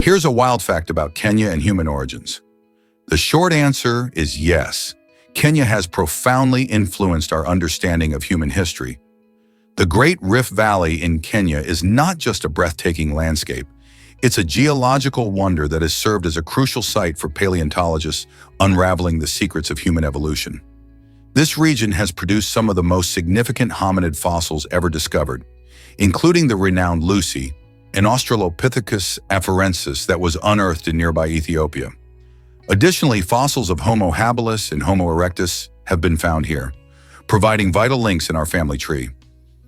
Here's a wild fact about Kenya and human origins. The short answer is yes. Kenya has profoundly influenced our understanding of human history. The Great Rift Valley in Kenya is not just a breathtaking landscape. It's a geological wonder that has served as a crucial site for paleontologists unraveling the secrets of human evolution. This region has produced some of the most significant hominid fossils ever discovered, including the renowned Lucy, an Australopithecus afarensis that was unearthed in nearby Ethiopia. Additionally, fossils of Homo habilis and Homo erectus have been found here, providing vital links in our family tree.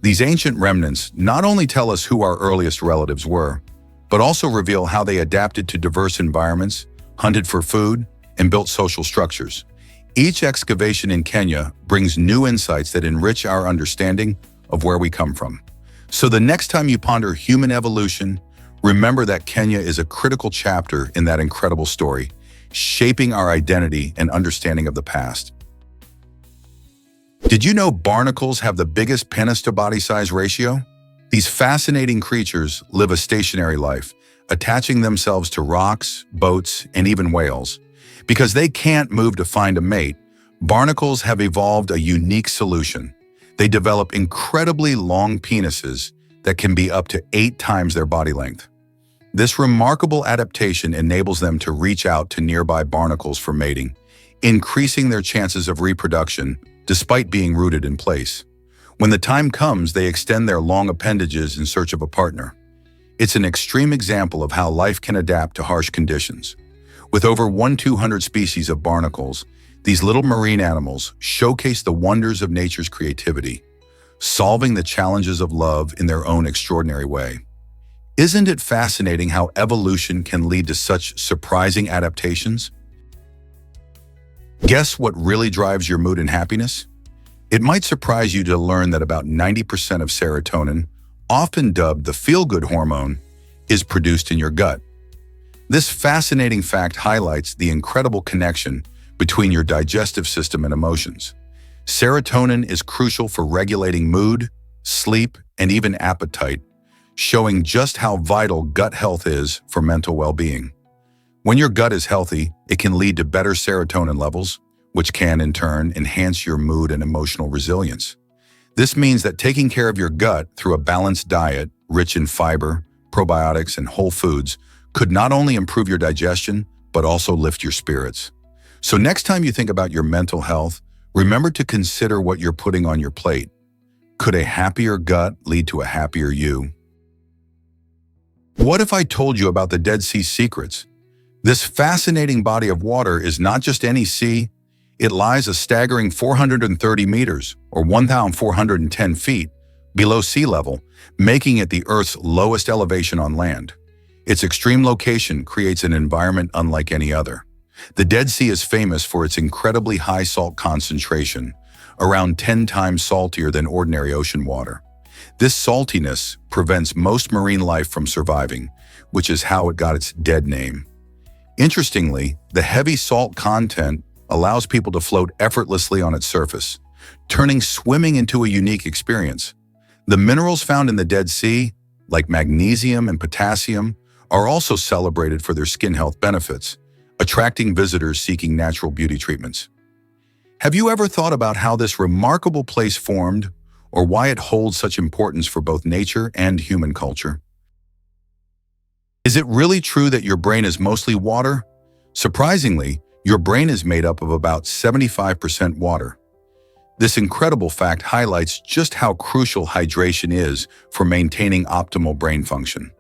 These ancient remnants not only tell us who our earliest relatives were, but also reveal how they adapted to diverse environments, hunted for food, and built social structures. Each excavation in Kenya brings new insights that enrich our understanding of where we come from. So the next time you ponder human evolution, remember that Kenya is a critical chapter in that incredible story, shaping our identity and understanding of the past. Did you know barnacles have the biggest penis to body size ratio? These fascinating creatures live a stationary life, attaching themselves to rocks, boats, and even whales. Because they can't move to find a mate, barnacles have evolved a unique solution. They develop incredibly long penises that can be up to 8 times their body length. This remarkable adaptation enables them to reach out to nearby barnacles for mating, increasing their chances of reproduction despite being rooted in place. When the time comes, they extend their long appendages in search of a partner. It's an extreme example of how life can adapt to harsh conditions. With over 1,200 species of barnacles, these little marine animals showcase the wonders of nature's creativity, solving the challenges of love in their own extraordinary way. Isn't it fascinating how evolution can lead to such surprising adaptations? Guess what really drives your mood and happiness? It might surprise you to learn that about 90% of serotonin, often dubbed the feel-good hormone, is produced in your gut. This fascinating fact highlights the incredible connection between your digestive system and emotions. Serotonin is crucial for regulating mood, sleep, and even appetite, showing just how vital gut health is for mental well-being. When your gut is healthy, it can lead to better serotonin levels, which can, in turn, enhance your mood and emotional resilience. This means that taking care of your gut through a balanced diet, rich in fiber, probiotics, and whole foods, could not only improve your digestion, but also lift your spirits. So next time you think about your mental health, remember to consider what you're putting on your plate. Could a happier gut lead to a happier you? What if I told you about the Dead Sea secrets? This fascinating body of water is not just any sea. It lies a staggering 430 meters, or 1,410 feet, below sea level, making it the Earth's lowest elevation on land. Its extreme location creates an environment unlike any other. The Dead Sea is famous for its incredibly high salt concentration, around 10 times saltier than ordinary ocean water. This saltiness prevents most marine life from surviving, which is how it got its dead name. Interestingly, the heavy salt content allows people to float effortlessly on its surface, turning swimming into a unique experience. The minerals found in the Dead Sea, like magnesium and potassium, are also celebrated for their skin health benefits, attracting visitors seeking natural beauty treatments. Have you ever thought about how this remarkable place formed, or why it holds such importance for both nature and human culture? Is it really true that your brain is mostly water? Surprisingly, your brain is made up of about 75% water. This incredible fact highlights just how crucial hydration is for maintaining optimal brain function.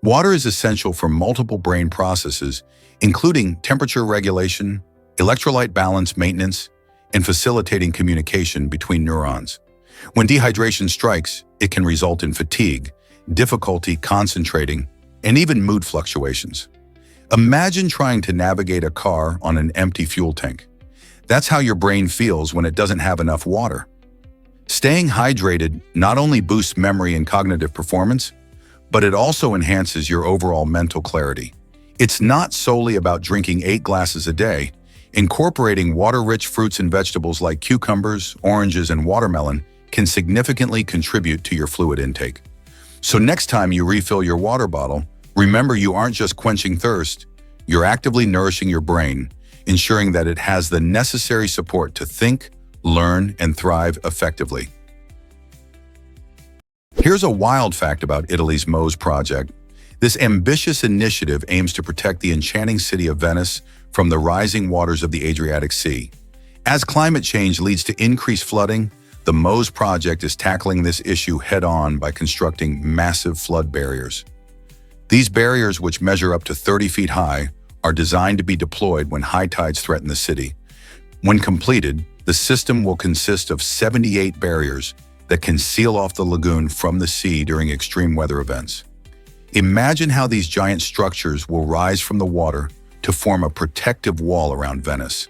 Water is essential for multiple brain processes, including temperature regulation, electrolyte balance maintenance, and facilitating communication between neurons. When dehydration strikes, it can result in fatigue, difficulty concentrating, and even mood fluctuations. Imagine trying to navigate a car on an empty fuel tank. That's how your brain feels when it doesn't have enough water. Staying hydrated not only boosts memory and cognitive performance, but it also enhances your overall mental clarity. It's not solely about drinking 8 glasses a day. Incorporating water-rich fruits and vegetables like cucumbers, oranges, and watermelon can significantly contribute to your fluid intake. So next time you refill your water bottle, Remember, you aren't just quenching thirst, you're actively nourishing your brain, ensuring that it has the necessary support to think, learn, and thrive effectively. Here's a wild fact about Italy's Mose project. This ambitious initiative aims to protect the enchanting city of Venice from the rising waters of the Adriatic Sea. As climate change leads to increased flooding, the Mose project is tackling this issue head-on by constructing massive flood barriers. These barriers, which measure up to 30 feet high, are designed to be deployed when high tides threaten the city. When completed, the system will consist of 78 barriers that can seal off the lagoon from the sea during extreme weather events. Imagine how these giant structures will rise from the water to form a protective wall around Venice.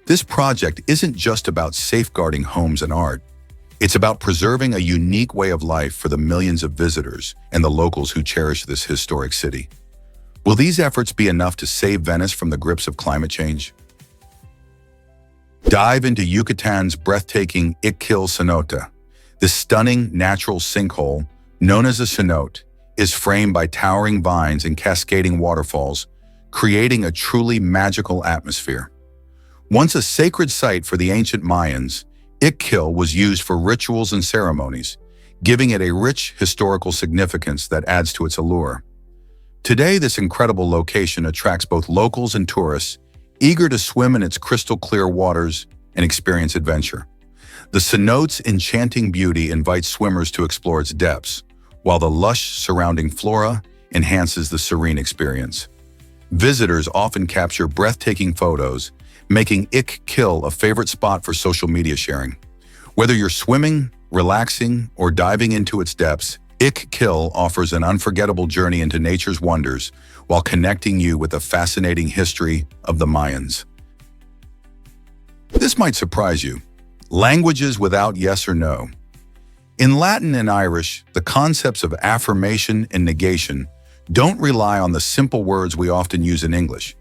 This project isn't just about safeguarding homes and art. It's about preserving a unique way of life for the millions of visitors and the locals who cherish this historic city. Will these efforts be enough to save Venice from the grips of climate change? Dive into Yucatan's breathtaking Iquil cenote. This stunning natural sinkhole, known as a cenote, is framed by towering vines and cascading waterfalls, creating a truly magical atmosphere. Once a sacred site for the ancient Mayans, Iquil was used for rituals and ceremonies, giving it a rich historical significance that adds to its allure. Today, this incredible location attracts both locals and tourists, eager to swim in its crystal-clear waters and experience adventure. The cenote's enchanting beauty invites swimmers to explore its depths, while the lush surrounding flora enhances the serene experience. Visitors often capture breathtaking photos, making Iquil a favorite spot for social media sharing. Whether you're swimming, relaxing, or diving into its depths, Iquil offers an unforgettable journey into nature's wonders while connecting you with the fascinating history of the Mayans. This might surprise you. Languages without yes or no. In Latin and Irish, the concepts of affirmation and negation don't rely on the simple words we often use in English.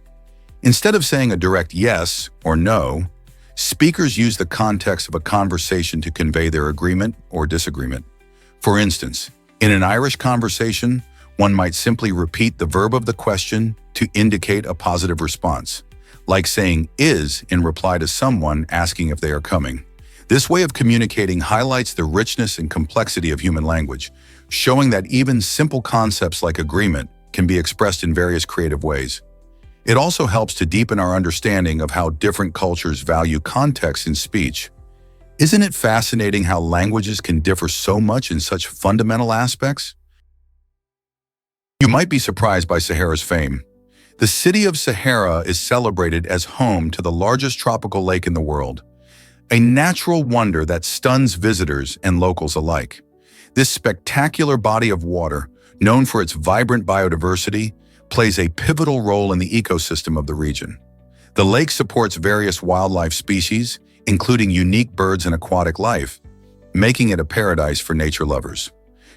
Instead of saying a direct yes or no, speakers use the context of a conversation to convey their agreement or disagreement. For instance, in an Irish conversation, one might simply repeat the verb of the question to indicate a positive response, like saying is in reply to someone asking if they are coming. This way of communicating highlights the richness and complexity of human language, showing that even simple concepts like agreement can be expressed in various creative ways. It also helps to deepen our understanding of how different cultures value context in speech. Isn't it fascinating how languages can differ so much in such fundamental aspects? You might be surprised by Sahara's fame. The city of Sahara is celebrated as home to the largest tropical lake in the world, a natural wonder that stuns visitors and locals alike. This spectacular body of water, known for its vibrant biodiversity, plays a pivotal role in the ecosystem of the region. The lake supports various wildlife species, including unique birds and aquatic life, making it a paradise for nature lovers.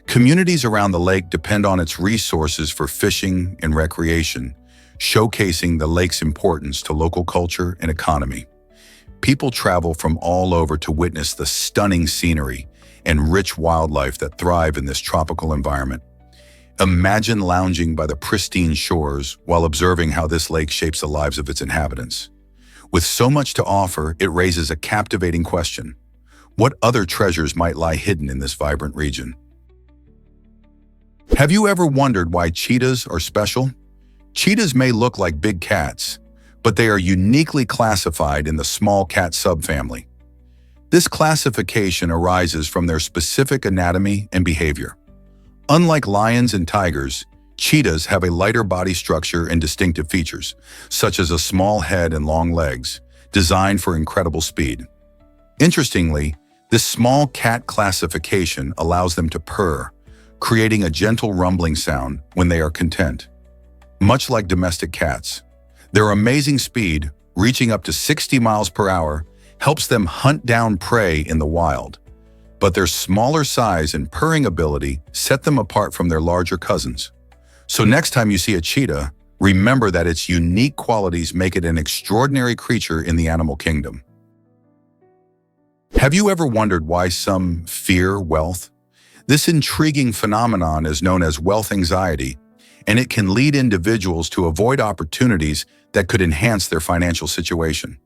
Communities around the lake depend on its resources for fishing and recreation, showcasing the lake's importance to local culture and economy. People travel from all over to witness the stunning scenery and rich wildlife that thrive in this tropical environment. Imagine lounging by the pristine shores while observing how this lake shapes the lives of its inhabitants. With so much to offer, it raises a captivating question. What other treasures might lie hidden in this vibrant region? Have you ever wondered why cheetahs are special? Cheetahs may look like big cats, but they are uniquely classified in the small cat subfamily. This classification arises from their specific anatomy and behavior. Unlike lions and tigers, cheetahs have a lighter body structure and distinctive features, such as a small head and long legs, designed for incredible speed. Interestingly, this small cat classification allows them to purr, creating a gentle rumbling sound when they are content. Much like domestic cats, their amazing speed, reaching up to 60 miles per hour, helps them hunt down prey in the wild. But their smaller size and purring ability set them apart from their larger cousins. So next time you see a cheetah, remember that its unique qualities make it an extraordinary creature in the animal kingdom. Have you ever wondered why some fear wealth? This intriguing phenomenon is known as wealth anxiety, and it can lead individuals to avoid opportunities that could enhance their financial situation.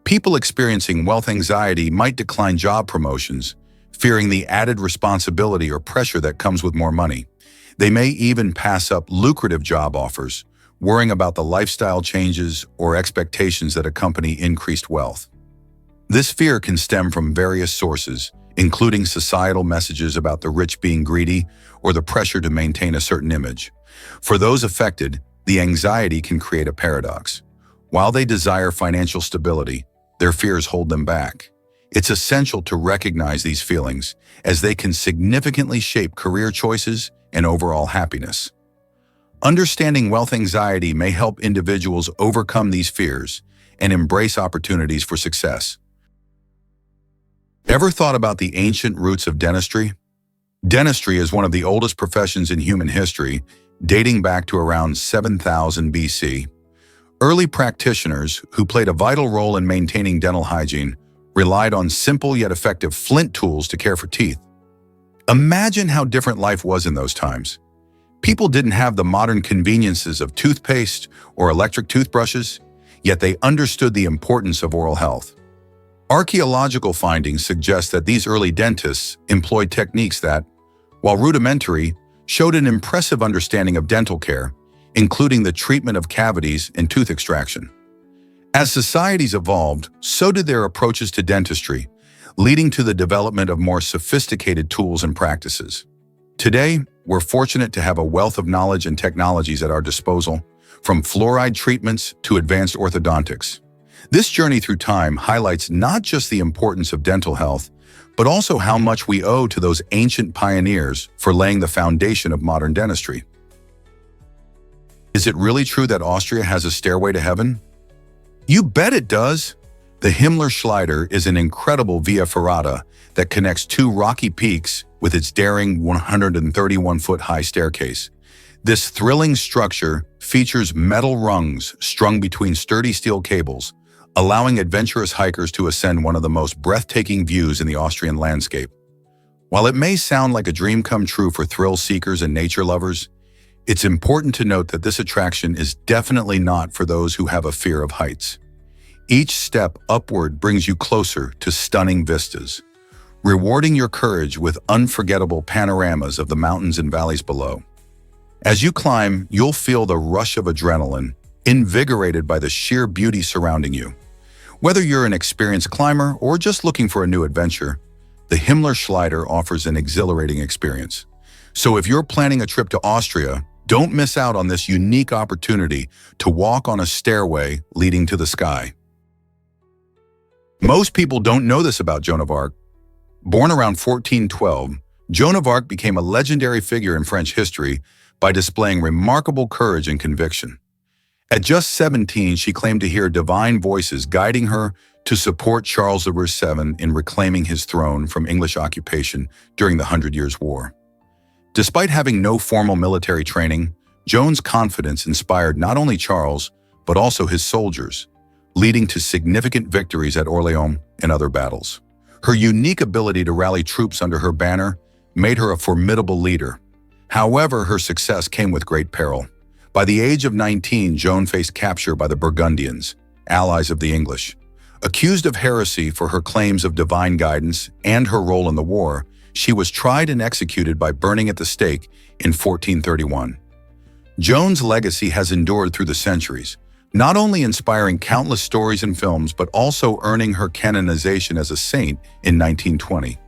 People experiencing wealth anxiety might decline job promotions, fearing the added responsibility or pressure that comes with more money. They may even pass up lucrative job offers, worrying about the lifestyle changes or expectations that accompany increased wealth. This fear can stem from various sources, including societal messages about the rich being greedy or the pressure to maintain a certain image. For those affected, the anxiety can create a paradox. While they desire financial stability, their fears hold them back. It's essential to recognize these feelings, as they can significantly shape career choices and overall happiness. Understanding wealth anxiety may help individuals overcome these fears and embrace opportunities for success. Ever thought about the ancient roots of dentistry? Dentistry is one of the oldest professions in human history, dating back to around 7000 BC. Early practitioners, who played a vital role in maintaining dental hygiene, relied on simple yet effective flint tools to care for teeth. Imagine how different life was in those times. People didn't have the modern conveniences of toothpaste or electric toothbrushes, yet they understood the importance of oral health. Archaeological findings suggest that these early dentists employed techniques that, while rudimentary, showed an impressive understanding of dental care, including the treatment of cavities and tooth extraction. As societies evolved, so did their approaches to dentistry, leading to the development of more sophisticated tools and practices. Today, we're fortunate to have a wealth of knowledge and technologies at our disposal, from fluoride treatments to advanced orthodontics. This journey through time highlights not just the importance of dental health, but also how much we owe to those ancient pioneers for laying the foundation of modern dentistry. Is it really true that Austria has a stairway to heaven? You bet it does! The Himmler-Schleider is an incredible via ferrata that connects two rocky peaks with its daring 131-foot-high staircase. This thrilling structure features metal rungs strung between sturdy steel cables, allowing adventurous hikers to ascend one of the most breathtaking views in the Austrian landscape. While it may sound like a dream come true for thrill seekers and nature lovers, it's important to note that this attraction is definitely not for those who have a fear of heights. Each step upward brings you closer to stunning vistas, rewarding your courage with unforgettable panoramas of the mountains and valleys below. As you climb, you'll feel the rush of adrenaline, invigorated by the sheer beauty surrounding you. Whether you're an experienced climber or just looking for a new adventure, the Himmler-Schleider offers an exhilarating experience. So if you're planning a trip to Austria, don't miss out on this unique opportunity to walk on a stairway leading to the sky. Most people don't know this about Joan of Arc. Born around 1412, Joan of Arc became a legendary figure in French history by displaying remarkable courage and conviction. At just 17, she claimed to hear divine voices guiding her to support Charles VII in reclaiming his throne from English occupation during the 100 Years' War. Despite having no formal military training, Joan's confidence inspired not only Charles, but also his soldiers, leading to significant victories at Orléans and other battles. Her unique ability to rally troops under her banner made her a formidable leader. However, her success came with great peril. By the age of 19, Joan faced capture by the Burgundians, allies of the English. Accused of heresy for her claims of divine guidance and her role in the war, she was tried and executed by burning at the stake in 1431. Joan's legacy has endured through the centuries, not only inspiring countless stories and films, but also earning her canonization as a saint in 1920.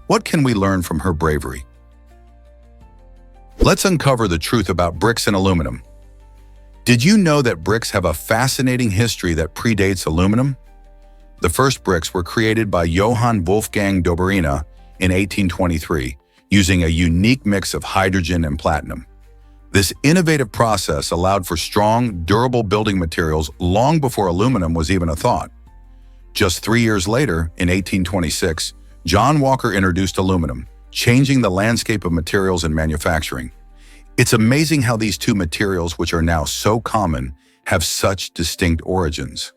What can we learn from her bravery? Let's uncover the truth about bricks and aluminum. Did you know that bricks have a fascinating history that predates aluminum? The first bricks were created by Johann Wolfgang Doberina in 1823, using a unique mix of hydrogen and platinum. This innovative process allowed for strong, durable building materials long before aluminum was even a thought. Just 3 years later, in 1826, John Walker introduced aluminum, changing the landscape of materials and manufacturing. It's amazing how these two materials, which are now so common, have such distinct origins.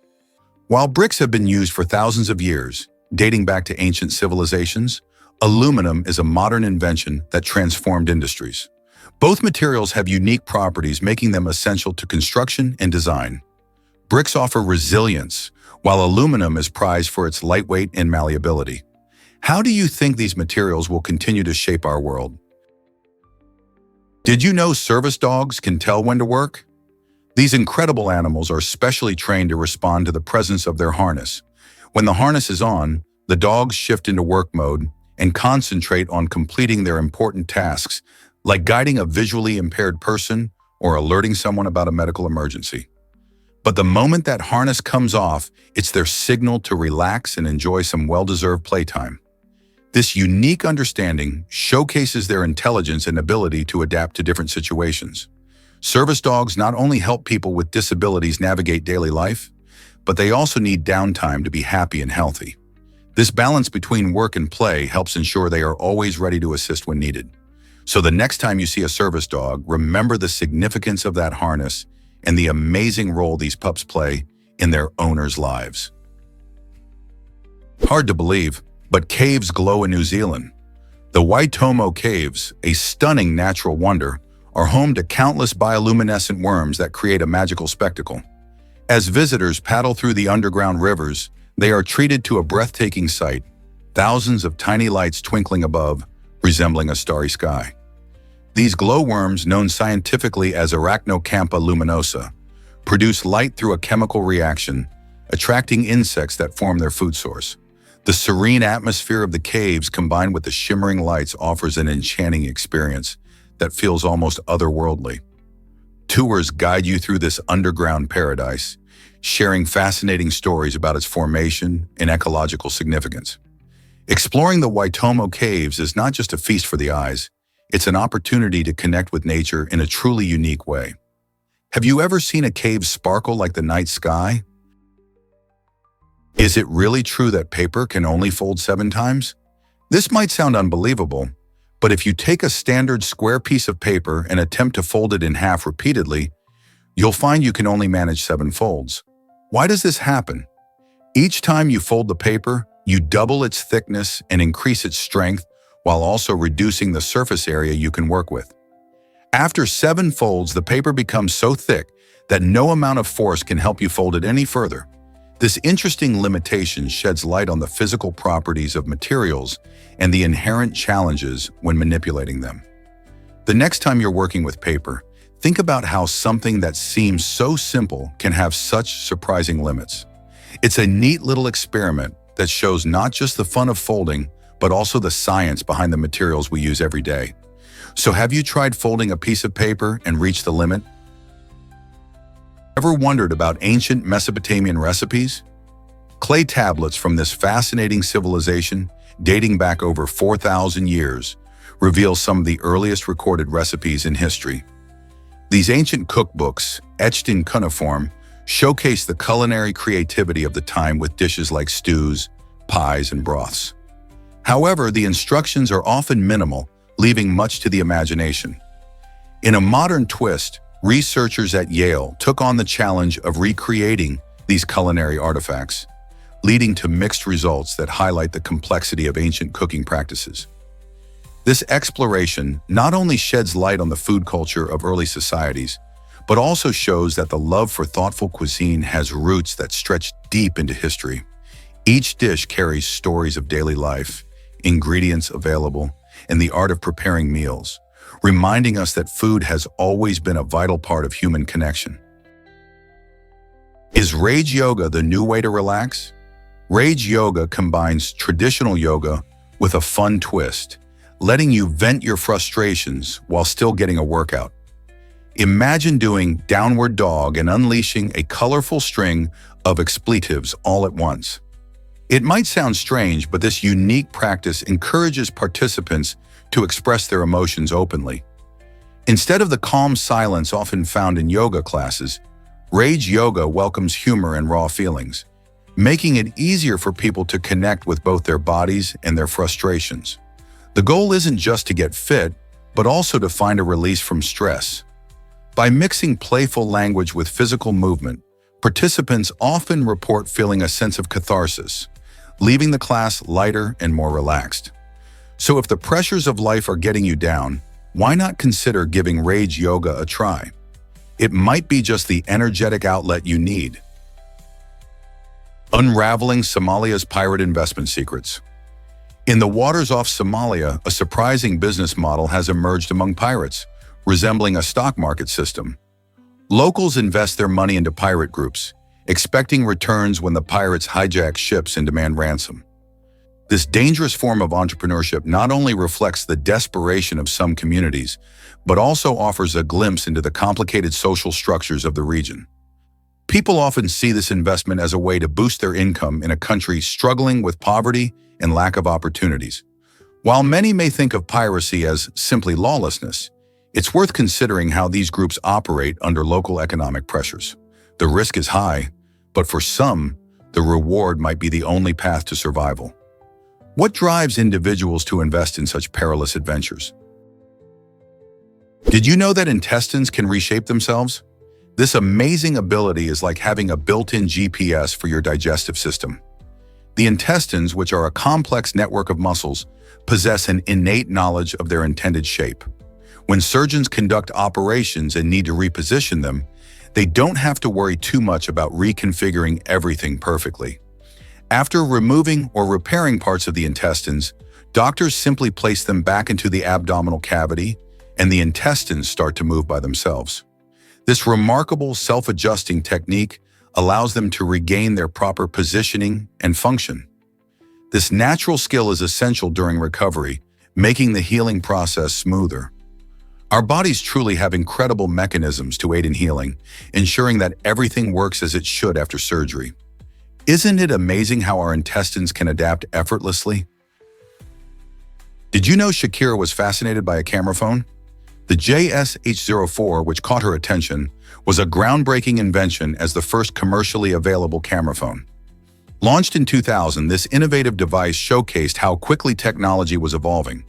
While bricks have been used for thousands of years, dating back to ancient civilizations, aluminum is a modern invention that transformed industries. Both materials have unique properties, making them essential to construction and design. Bricks offer resilience, while aluminum is prized for its lightweight and malleability. How do you think these materials will continue to shape our world? Did you know service dogs can tell when to work? These incredible animals are specially trained to respond to the presence of their harness. When the harness is on, the dogs shift into work mode and concentrate on completing their important tasks, like guiding a visually impaired person or alerting someone about a medical emergency. But the moment that harness comes off, it's their signal to relax and enjoy some well-deserved playtime. This unique understanding showcases their intelligence and ability to adapt to different situations. Service dogs not only help people with disabilities navigate daily life, but they also need downtime to be happy and healthy. This balance between work and play helps ensure they are always ready to assist when needed. So the next time you see a service dog, remember the significance of that harness and the amazing role these pups play in their owners' lives. Hard to believe, but caves glow in New Zealand. The Waitomo Caves, a stunning natural wonder, are home to countless bioluminescent worms that create a magical spectacle. As visitors paddle through the underground rivers, they are treated to a breathtaking sight, thousands of tiny lights twinkling above, resembling a starry sky. These glowworms, known scientifically as Arachnocampa luminosa, produce light through a chemical reaction, attracting insects that form their food source. The serene atmosphere of the caves combined with the shimmering lights offers an enchanting experience that feels almost otherworldly. Tours guide you through this underground paradise, sharing fascinating stories about its formation and ecological significance. Exploring the Waitomo Caves is not just a feast for the eyes, it's an opportunity to connect with nature in a truly unique way. Have you ever seen a cave sparkle like the night sky? Is it really true that paper can only fold 7 times? This might sound unbelievable, but if you take a standard square piece of paper and attempt to fold it in half repeatedly, you'll find you can only manage 7 folds. Why does this happen? Each time you fold the paper, you double its thickness and increase its strength while also reducing the surface area you can work with. After 7 folds, the paper becomes so thick that no amount of force can help you fold it any further. This interesting limitation sheds light on the physical properties of materials and the inherent challenges when manipulating them. The next time you're working with paper, think about how something that seems so simple can have such surprising limits. It's a neat little experiment that shows not just the fun of folding, but also the science behind the materials we use every day. So have you tried folding a piece of paper and reached the limit? Ever wondered about ancient Mesopotamian recipes? Clay tablets from this fascinating civilization, dating back over 4,000 years, reveal some of the earliest recorded recipes in history. These ancient cookbooks, etched in cuneiform, showcase the culinary creativity of the time with dishes like stews, pies, and broths. However, the instructions are often minimal, leaving much to the imagination. In a modern twist, researchers at Yale took on the challenge of recreating these culinary artifacts, leading to mixed results that highlight the complexity of ancient cooking practices. This exploration not only sheds light on the food culture of early societies, but also shows that the love for thoughtful cuisine has roots that stretch deep into history. Each dish carries stories of daily life, ingredients available, and the art of preparing meals, reminding us that food has always been a vital part of human connection. Is Rage Yoga the new way to relax? Rage Yoga combines traditional yoga with a fun twist, letting you vent your frustrations while still getting a workout. Imagine doing downward dog and unleashing a colorful string of expletives all at once. It might sound strange, but this unique practice encourages participants to express their emotions openly. Instead of the calm silence often found in yoga classes, Rage Yoga welcomes humor and raw feelings, making it easier for people to connect with both their bodies and their frustrations. The goal isn't just to get fit, but also to find a release from stress. By mixing playful language with physical movement, participants often report feeling a sense of catharsis, leaving the class lighter and more relaxed. So if the pressures of life are getting you down, Why not consider giving rage yoga a try? It might be just the energetic outlet you need. Unraveling Somalia's pirate investment secrets. In the waters off Somalia, a surprising business model has emerged among pirates, resembling a stock market system. Locals invest their money into pirate groups, expecting returns when the pirates hijack ships and demand ransom. This dangerous form of entrepreneurship not only reflects the desperation of some communities, but also offers a glimpse into the complicated social structures of the region. People often see this investment as a way to boost their income in a country struggling with poverty and lack of opportunities. While many may think of piracy as simply lawlessness, it's worth considering how these groups operate under local economic pressures. The risk is high, but for some, the reward might be the only path to survival. What drives individuals to invest in such perilous adventures? Did you know that intestines can reshape themselves? This amazing ability is like having a built-in GPS for your digestive system. The intestines, which are a complex network of muscles, possess an innate knowledge of their intended shape. When surgeons conduct operations and need to reposition them, they don't have to worry too much about reconfiguring everything perfectly. After removing or repairing parts of the intestines, doctors simply place them back into the abdominal cavity, and the intestines start to move by themselves. This remarkable self-adjusting technique allows them to regain their proper positioning and function. This natural skill is essential during recovery, making the healing process smoother. Our bodies truly have incredible mechanisms to aid in healing, ensuring that everything works as it should after surgery. Isn't it amazing how our intestines can adapt effortlessly? Did you know Shakira was fascinated by a camera phone? The JSH04, which caught her attention, was a groundbreaking invention as the first commercially available camera phone. Launched in 2000, this innovative device showcased how quickly technology was evolving.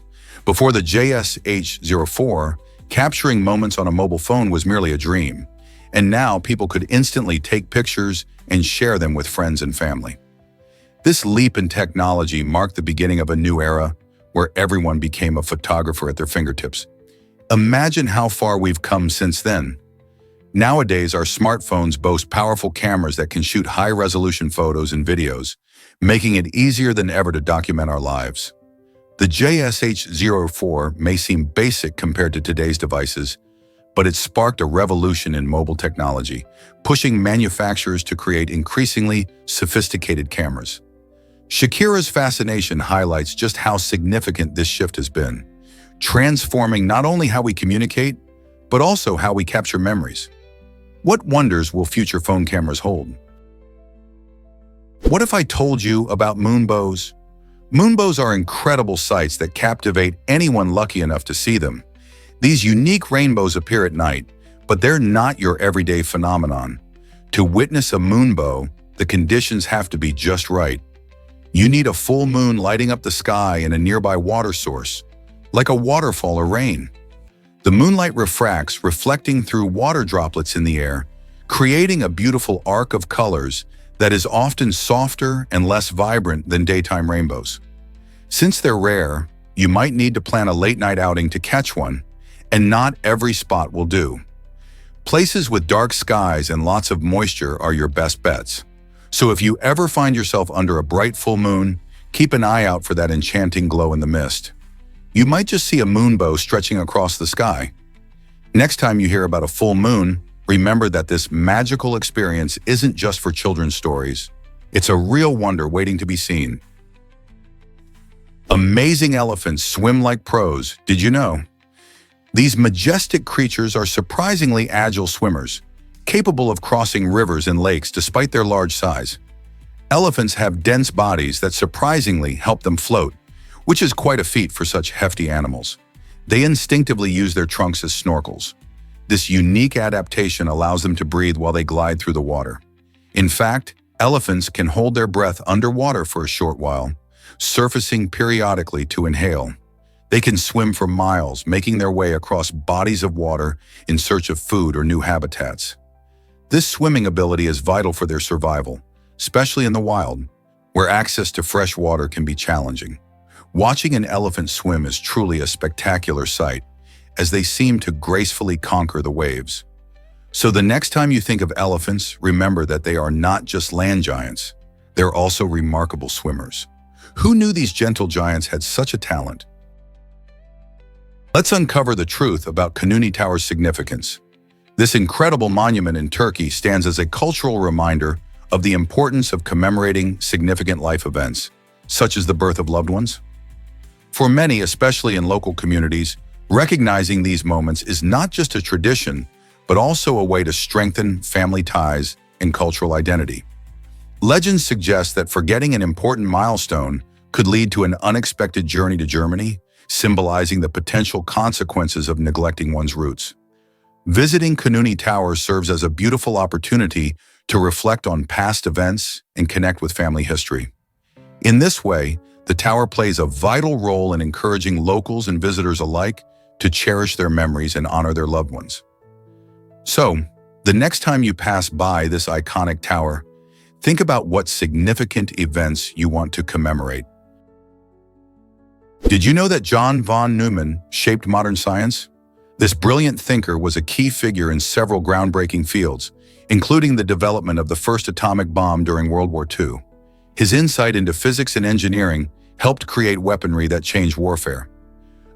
Before the JSH04, capturing moments on a mobile phone was merely a dream, and now people could instantly take pictures and share them with friends and family. This leap in technology marked the beginning of a new era where everyone became a photographer at their fingertips. Imagine how far we've come since then. Nowadays, our smartphones boast powerful cameras that can shoot high-resolution photos and videos, making it easier than ever to document our lives. The JSH04 may seem basic compared to today's devices, but it sparked a revolution in mobile technology, pushing manufacturers to create increasingly sophisticated cameras. Shakira's fascination highlights just how significant this shift has been, transforming not only how we communicate, but also how we capture memories. What wonders will future phone cameras hold? What if I told you about moonbows? Moonbows are incredible sights that captivate anyone lucky enough to see them. These unique rainbows appear at night, but they're not your everyday phenomenon. To witness a moonbow, the conditions have to be just right. You need a full moon lighting up the sky and a nearby water source, like a waterfall or rain. The moonlight refracts, reflecting through water droplets in the air, creating a beautiful arc of colors that is often softer and less vibrant than daytime rainbows. Since they're rare, you might need to plan a late-night outing to catch one, and not every spot will do. Places with dark skies and lots of moisture are your best bets. So if you ever find yourself under a bright full moon, keep an eye out for that enchanting glow in the mist. You might just see a moonbow stretching across the sky. Next time you hear about a full moon, remember that this magical experience isn't just for children's stories. It's a real wonder waiting to be seen. Amazing elephants swim like pros, did you know? These majestic creatures are surprisingly agile swimmers, capable of crossing rivers and lakes despite their large size. Elephants have dense bodies that surprisingly help them float, which is quite a feat for such hefty animals. They instinctively use their trunks as snorkels. This unique adaptation allows them to breathe while they glide through the water. In fact, elephants can hold their breath underwater for a short while, surfacing periodically to inhale. They can swim for miles, making their way across bodies of water in search of food or new habitats. This swimming ability is vital for their survival, especially in the wild, where access to fresh water can be challenging. Watching an elephant swim is truly a spectacular sight, as they seem to gracefully conquer the waves. So the next time you think of elephants, remember that they are not just land giants. They're also remarkable swimmers. Who knew these gentle giants had such a talent? Let's uncover the truth about Kanuni Tower's significance. This incredible monument in Turkey stands as a cultural reminder of the importance of commemorating significant life events, such as the birth of loved ones. For many, especially in local communities, recognizing these moments is not just a tradition, but also a way to strengthen family ties and cultural identity. Legends suggest that forgetting an important milestone could lead to an unexpected journey to Germany, symbolizing the potential consequences of neglecting one's roots. Visiting Kanuni Tower serves as a beautiful opportunity to reflect on past events and connect with family history. In this way, the tower plays a vital role in encouraging locals and visitors alike to cherish their memories and honor their loved ones. So, the next time you pass by this iconic tower, think about what significant events you want to commemorate. Did you know that John von Neumann shaped modern science? This brilliant thinker was a key figure in several groundbreaking fields, including the development of the first atomic bomb during World War II. His insight into physics and engineering helped create weaponry that changed warfare.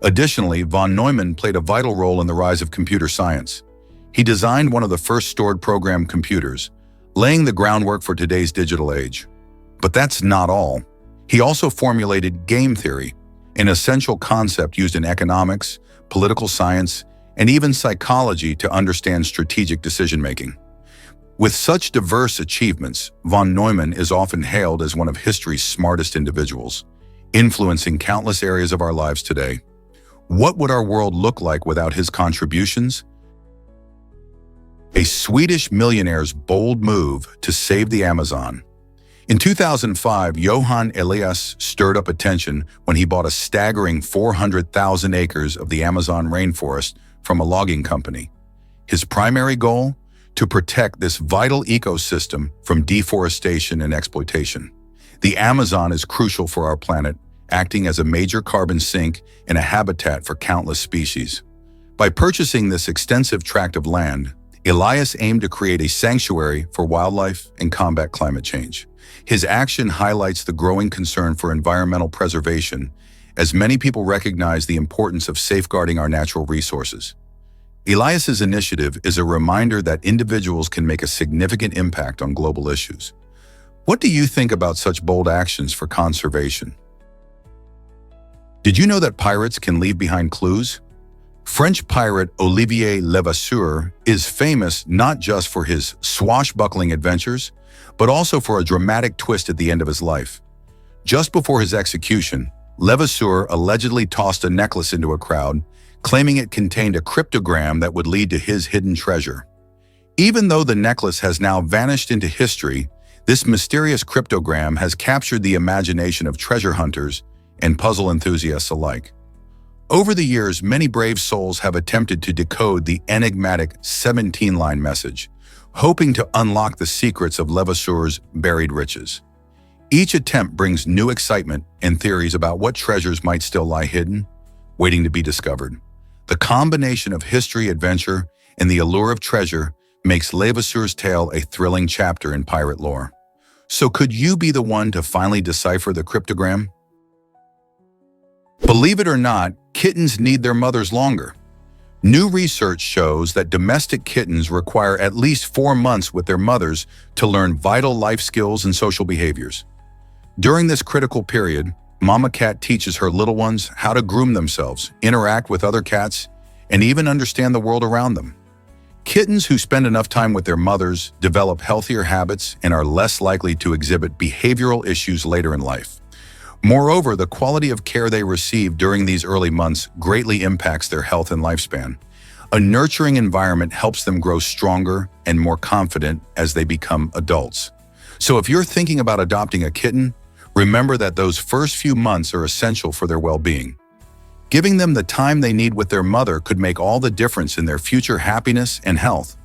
Additionally, von Neumann played a vital role in the rise of computer science. He designed one of the first stored program computers, laying the groundwork for today's digital age. But that's not all. He also formulated game theory, an essential concept used in economics, political science, and even psychology to understand strategic decision-making. With such diverse achievements, von Neumann is often hailed as one of history's smartest individuals, influencing countless areas of our lives today. What would our world look like without his contributions? A Swedish millionaire's bold move to save the Amazon. In 2005, Johan Elias stirred up attention when he bought a staggering 400,000 acres of the Amazon rainforest from a logging company. His primary goal? To protect this vital ecosystem from deforestation and exploitation. The Amazon is crucial for our planet, acting as a major carbon sink and a habitat for countless species. By purchasing this extensive tract of land, Elias aimed to create a sanctuary for wildlife and combat climate change. His action highlights the growing concern for environmental preservation, as many people recognize the importance of safeguarding our natural resources. Elias's initiative is a reminder that individuals can make a significant impact on global issues. What do you think about such bold actions for conservation? Did you know that pirates can leave behind clues? French pirate Olivier Levasseur is famous not just for his swashbuckling adventures, but also for a dramatic twist at the end of his life. Just before his execution, Levasseur allegedly tossed a necklace into a crowd, claiming it contained a cryptogram that would lead to his hidden treasure. Even though the necklace has now vanished into history, this mysterious cryptogram has captured the imagination of treasure hunters and puzzle enthusiasts alike. Over the years, many brave souls have attempted to decode the enigmatic 17-line message, hoping to unlock the secrets of Levasseur's buried riches. Each attempt brings new excitement and theories about what treasures might still lie hidden, waiting to be discovered. The combination of history, adventure, and the allure of treasure makes Levasseur's tale a thrilling chapter in pirate lore. So could you be the one to finally decipher the cryptogram? Believe it or not, kittens need their mothers longer. New research shows that domestic kittens require at least 4 months with their mothers to learn vital life skills and social behaviors. During this critical period, Mama Cat teaches her little ones how to groom themselves, interact with other cats, and even understand the world around them. Kittens who spend enough time with their mothers develop healthier habits and are less likely to exhibit behavioral issues later in life. Moreover, the quality of care they receive during these early months greatly impacts their health and lifespan. A nurturing environment helps them grow stronger and more confident as they become adults. So if you're thinking about adopting a kitten, remember that those first few months are essential for their well-being. Giving them the time they need with their mother could make all the difference in their future happiness and health.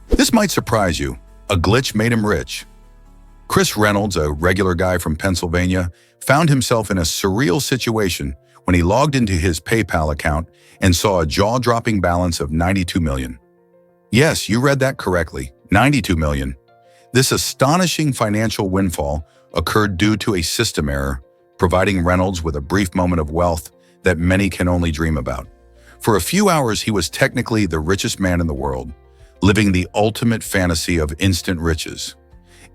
This might surprise you. A glitch made him rich. Chris Reynolds, a regular guy from Pennsylvania, found himself in a surreal situation when he logged into his PayPal account and saw a jaw-dropping balance of 92 million. Yes, you read that correctly, 92 million. This astonishing financial windfall occurred due to a system error, providing Reynolds with a brief moment of wealth that many can only dream about. For a few hours, he was technically the richest man in the world, living the ultimate fantasy of instant riches.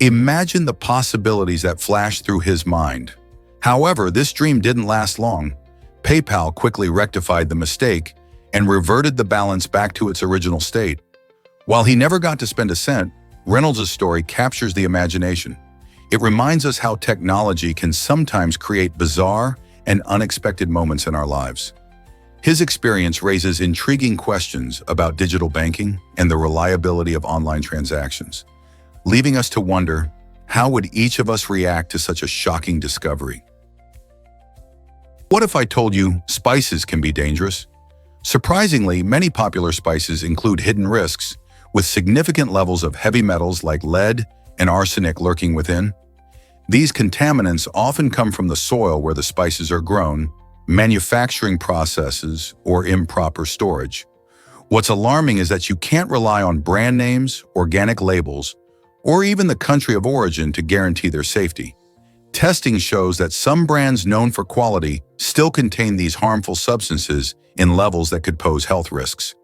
Imagine the possibilities that flashed through his mind. However, this dream didn't last long. PayPal quickly rectified the mistake and reverted the balance back to its original state. While he never got to spend a cent, Reynolds' story captures the imagination. It reminds us how technology can sometimes create bizarre and unexpected moments in our lives. His experience raises intriguing questions about digital banking and the reliability of online transactions, leaving us to wonder, how would each of us react to such a shocking discovery? What if I told you spices can be dangerous? Surprisingly, many popular spices include hidden risks, with significant levels of heavy metals like lead and arsenic lurking within. These contaminants often come from the soil where the spices are grown, manufacturing processes, or improper storage. What's alarming is that you can't rely on brand names, organic labels, or even the country of origin to guarantee their safety. Testing shows that some brands known for quality still contain these harmful substances in levels that could pose health risks.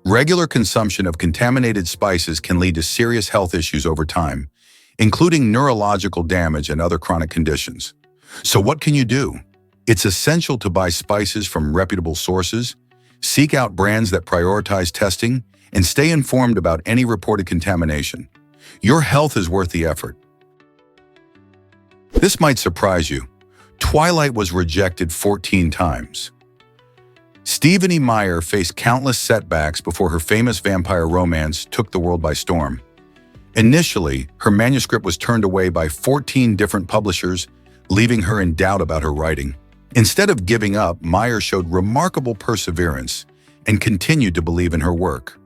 Regular consumption of contaminated spices can lead to serious health issues over time, including neurological damage and other chronic conditions. So what can you do? It's essential to buy spices from reputable sources, seek out brands that prioritize testing, and stay informed about any reported contamination. Your health is worth the effort. This might surprise you. Twilight was rejected 14 times. Stephenie Meyer faced countless setbacks before her famous vampire romance took the world by storm. Initially, her manuscript was turned away by 14 different publishers, leaving her in doubt about her writing. Instead of giving up, Meyer showed remarkable perseverance and continued to believe in her work.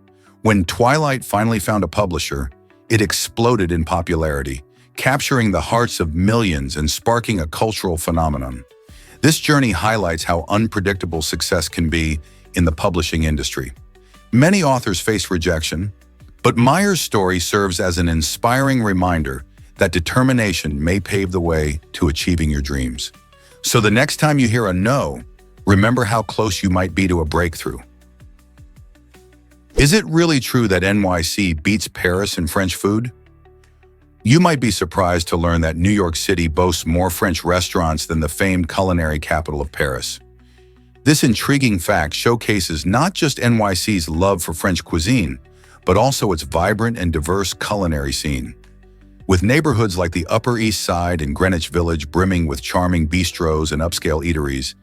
When Twilight finally found a publisher, it exploded in popularity, capturing the hearts of millions and sparking a cultural phenomenon. This journey highlights how unpredictable success can be in the publishing industry. Many authors face rejection, but Meyer's story serves as an inspiring reminder that determination may pave the way to achieving your dreams. So the next time you hear a no, remember how close you might be to a breakthrough. Is it really true that NYC beats Paris in French food? You might be surprised to learn that New York City boasts more French restaurants than the famed culinary capital of Paris. This intriguing fact showcases not just NYC's love for French cuisine, but also its vibrant and diverse culinary scene. With neighborhoods like the Upper East Side and Greenwich Village brimming with charming bistros and upscale eateries,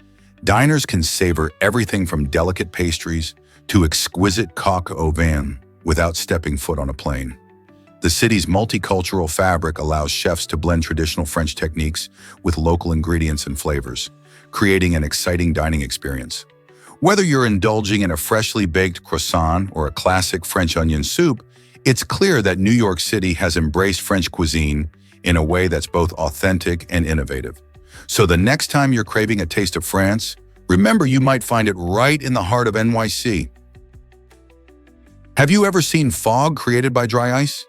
diners can savor everything from delicate pastries to exquisite coq au vin without stepping foot on a plane. The city's multicultural fabric allows chefs to blend traditional French techniques with local ingredients and flavors, creating an exciting dining experience. Whether you're indulging in a freshly baked croissant or a classic French onion soup, it's clear that New York City has embraced French cuisine in a way that's both authentic and innovative. So the next time you're craving a taste of France, remember you might find it right in the heart of NYC. Have you ever seen fog created by dry ice?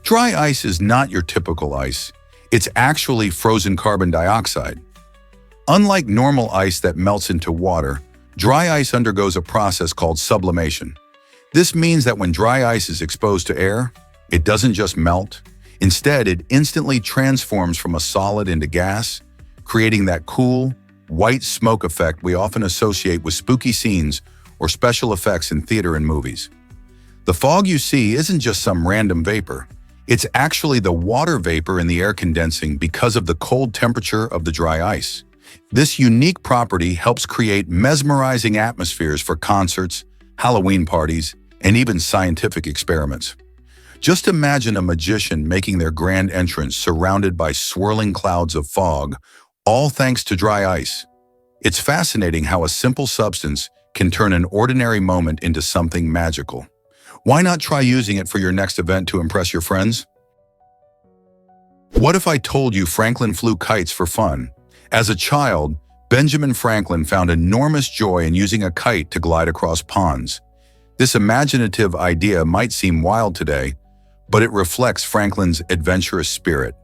Dry ice is not your typical ice. It's actually frozen carbon dioxide. Unlike normal ice that melts into water, dry ice undergoes a process called sublimation. This means that when dry ice is exposed to air, it doesn't just melt. Instead, it instantly transforms from a solid into gas, creating that cool, white smoke effect we often associate with spooky scenes or special effects in theater and movies. The fog you see isn't just some random vapor. It's actually the water vapor in the air condensing because of the cold temperature of the dry ice. This unique property helps create mesmerizing atmospheres for concerts, Halloween parties, and even scientific experiments. Just imagine a magician making their grand entrance surrounded by swirling clouds of fog, all thanks to dry ice. It's fascinating how a simple substance can turn an ordinary moment into something magical. Why not try using it for your next event to impress your friends? What if I told you Franklin flew kites for fun? As a child, Benjamin Franklin found enormous joy in using a kite to glide across ponds. This imaginative idea might seem wild today, but it reflects Franklin's adventurous spirit.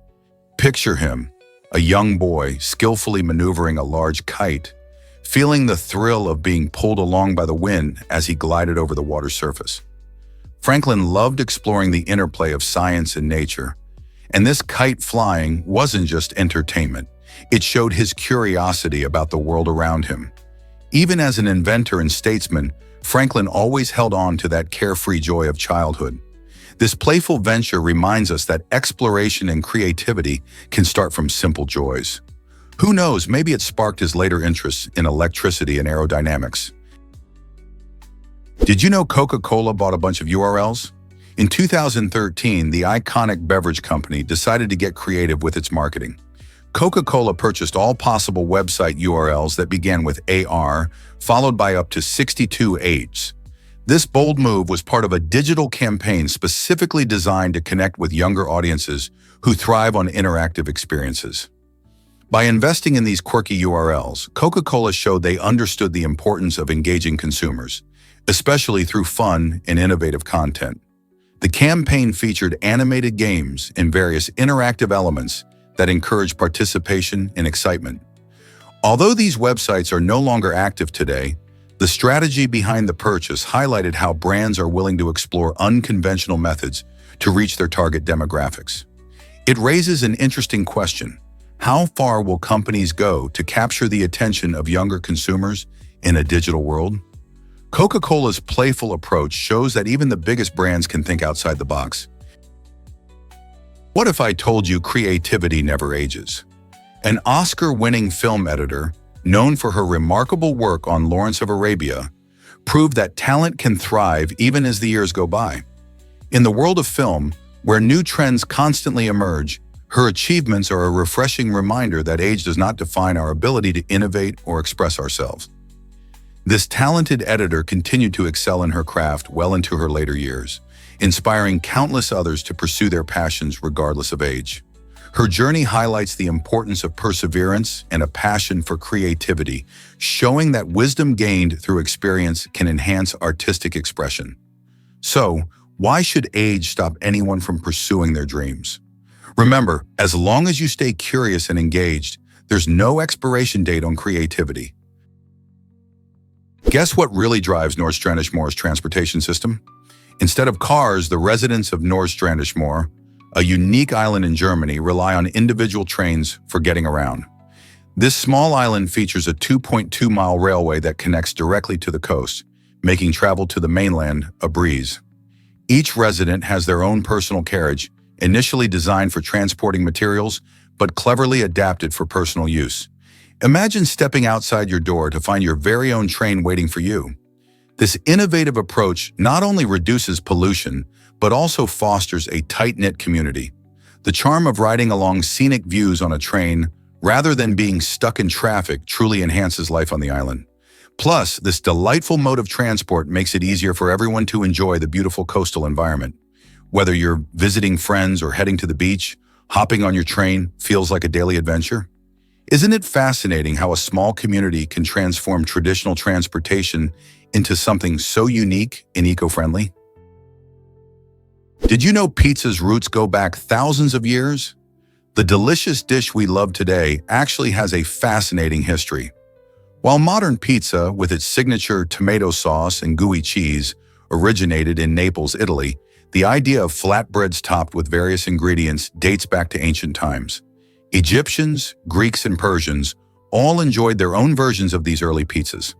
Picture him, a young boy skillfully maneuvering a large kite, feeling the thrill of being pulled along by the wind as he glided over the water's surface. Franklin loved exploring the interplay of science and nature, and this kite flying wasn't just entertainment. It showed his curiosity about the world around him. Even as an inventor and statesman, Franklin always held on to that carefree joy of childhood. This playful venture reminds us that exploration and creativity can start from simple joys. Who knows, maybe it sparked his later interests in electricity and aerodynamics. Did you know Coca-Cola bought a bunch of URLs? In 2013, the iconic beverage company decided to get creative with its marketing. Coca-Cola purchased all possible website URLs that began with AR, followed by up to 62 H's. This bold move was part of a digital campaign specifically designed to connect with younger audiences who thrive on interactive experiences. By investing in these quirky URLs, Coca-Cola showed they understood the importance of engaging consumers, especially through fun and innovative content. The campaign featured animated games and various interactive elements that encourage participation and excitement. Although these websites are no longer active today, the strategy behind the purchase highlighted how brands are willing to explore unconventional methods to reach their target demographics. It raises an interesting question. How far will companies go to capture the attention of younger consumers in a digital world? Coca-Cola's playful approach shows that even the biggest brands can think outside the box. What if I told you creativity never ages? An Oscar-winning film editor, known for her remarkable work on Lawrence of Arabia, proved that talent can thrive even as the years go by. In the world of film, where new trends constantly emerge, her achievements are a refreshing reminder that age does not define our ability to innovate or express ourselves. This talented editor continued to excel in her craft well into her later years, inspiring countless others to pursue their passions regardless of age. Her journey highlights the importance of perseverance and a passion for creativity, showing that wisdom gained through experience can enhance artistic expression. So, why should age stop anyone from pursuing their dreams? Remember, as long as you stay curious and engaged, there's no expiration date on creativity. Guess what really drives Nordstrandishmore's transportation system? Instead of cars, the residents of Nordstrandishmore, a unique island in Germany, rely on individual trains for getting around. This small island features a 2.2-mile railway that connects directly to the coast, making travel to the mainland a breeze. Each resident has their own personal carriage, initially designed for transporting materials, but cleverly adapted for personal use. Imagine stepping outside your door to find your very own train waiting for you. This innovative approach not only reduces pollution, but also fosters a tight-knit community. The charm of riding along scenic views on a train, rather than being stuck in traffic, truly enhances life on the island. Plus, this delightful mode of transport makes it easier for everyone to enjoy the beautiful coastal environment. Whether you're visiting friends or heading to the beach, hopping on your train feels like a daily adventure. Isn't it fascinating how a small community can transform traditional transportation into something so unique and eco-friendly? Did you know pizza's roots go back thousands of years? The delicious dish we love today actually has a fascinating history. While modern pizza, with its signature tomato sauce and gooey cheese, originated in Naples, Italy, the idea of flatbreads topped with various ingredients dates back to ancient times. Egyptians, Greeks, and Persians all enjoyed their own versions of these early pizzas.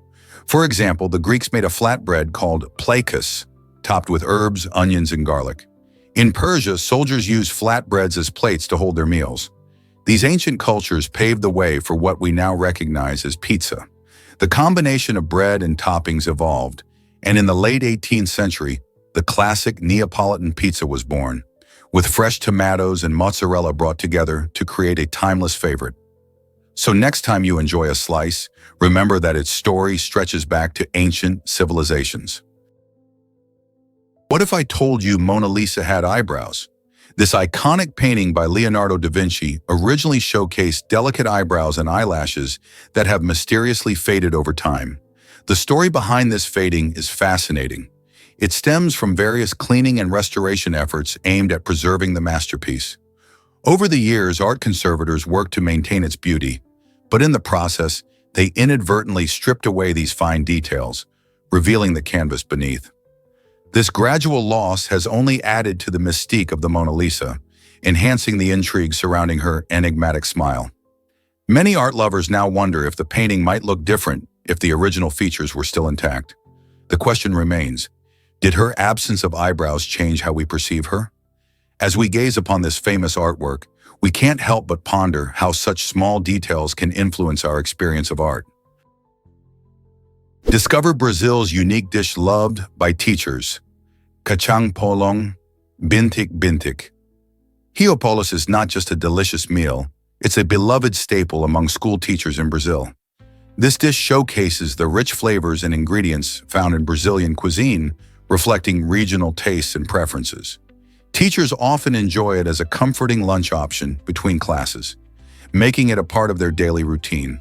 For example, the Greeks made a flatbread called plakos, topped with herbs, onions, and garlic. In Persia, soldiers used flatbreads as plates to hold their meals. These ancient cultures paved the way for what we now recognize as pizza. The combination of bread and toppings evolved, and in the late 18th century, the classic Neapolitan pizza was born, with fresh tomatoes and mozzarella brought together to create a timeless favorite. So next time you enjoy a slice, remember that its story stretches back to ancient civilizations. What if I told you Mona Lisa had eyebrows? This iconic painting by Leonardo da Vinci originally showcased delicate eyebrows and eyelashes that have mysteriously faded over time. The story behind this fading is fascinating. It stems from various cleaning and restoration efforts aimed at preserving the masterpiece. Over the years, art conservators worked to maintain its beauty, but in the process, they inadvertently stripped away these fine details, revealing the canvas beneath. This gradual loss has only added to the mystique of the Mona Lisa, enhancing the intrigue surrounding her enigmatic smile. Many art lovers now wonder if the painting might look different if the original features were still intact. The question remains, did her absence of eyebrows change how we perceive her? As we gaze upon this famous artwork, we can't help but ponder how such small details can influence our experience of art. Discover Brazil's unique dish loved by teachers. Kacang polong, bintik bintik. Riopolis is not just a delicious meal, it's a beloved staple among school teachers in Brazil. This dish showcases the rich flavors and ingredients found in Brazilian cuisine, reflecting regional tastes and preferences. Teachers often enjoy it as a comforting lunch option between classes, making it a part of their daily routine.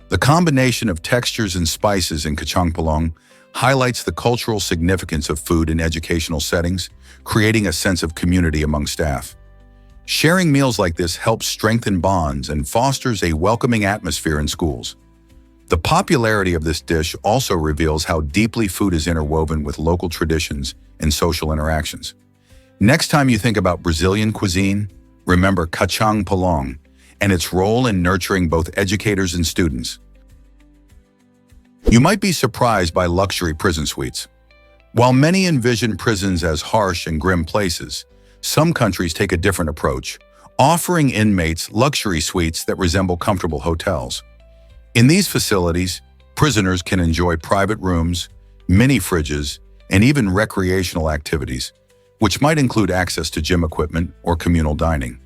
The combination of textures and spices in kacang polong highlights the cultural significance of food in educational settings, creating a sense of community among staff. Sharing meals like this helps strengthen bonds and fosters a welcoming atmosphere in schools. The popularity of this dish also reveals how deeply food is interwoven with local traditions and social interactions. Next time you think about Brazilian cuisine, remember kacang polong and its role in nurturing both educators and students. You might be surprised by luxury prison suites. While many envision prisons as harsh and grim places, some countries take a different approach, offering inmates luxury suites that resemble comfortable hotels. In these facilities, prisoners can enjoy private rooms, mini fridges, and even recreational activities, which might include access to gym equipment or communal dining.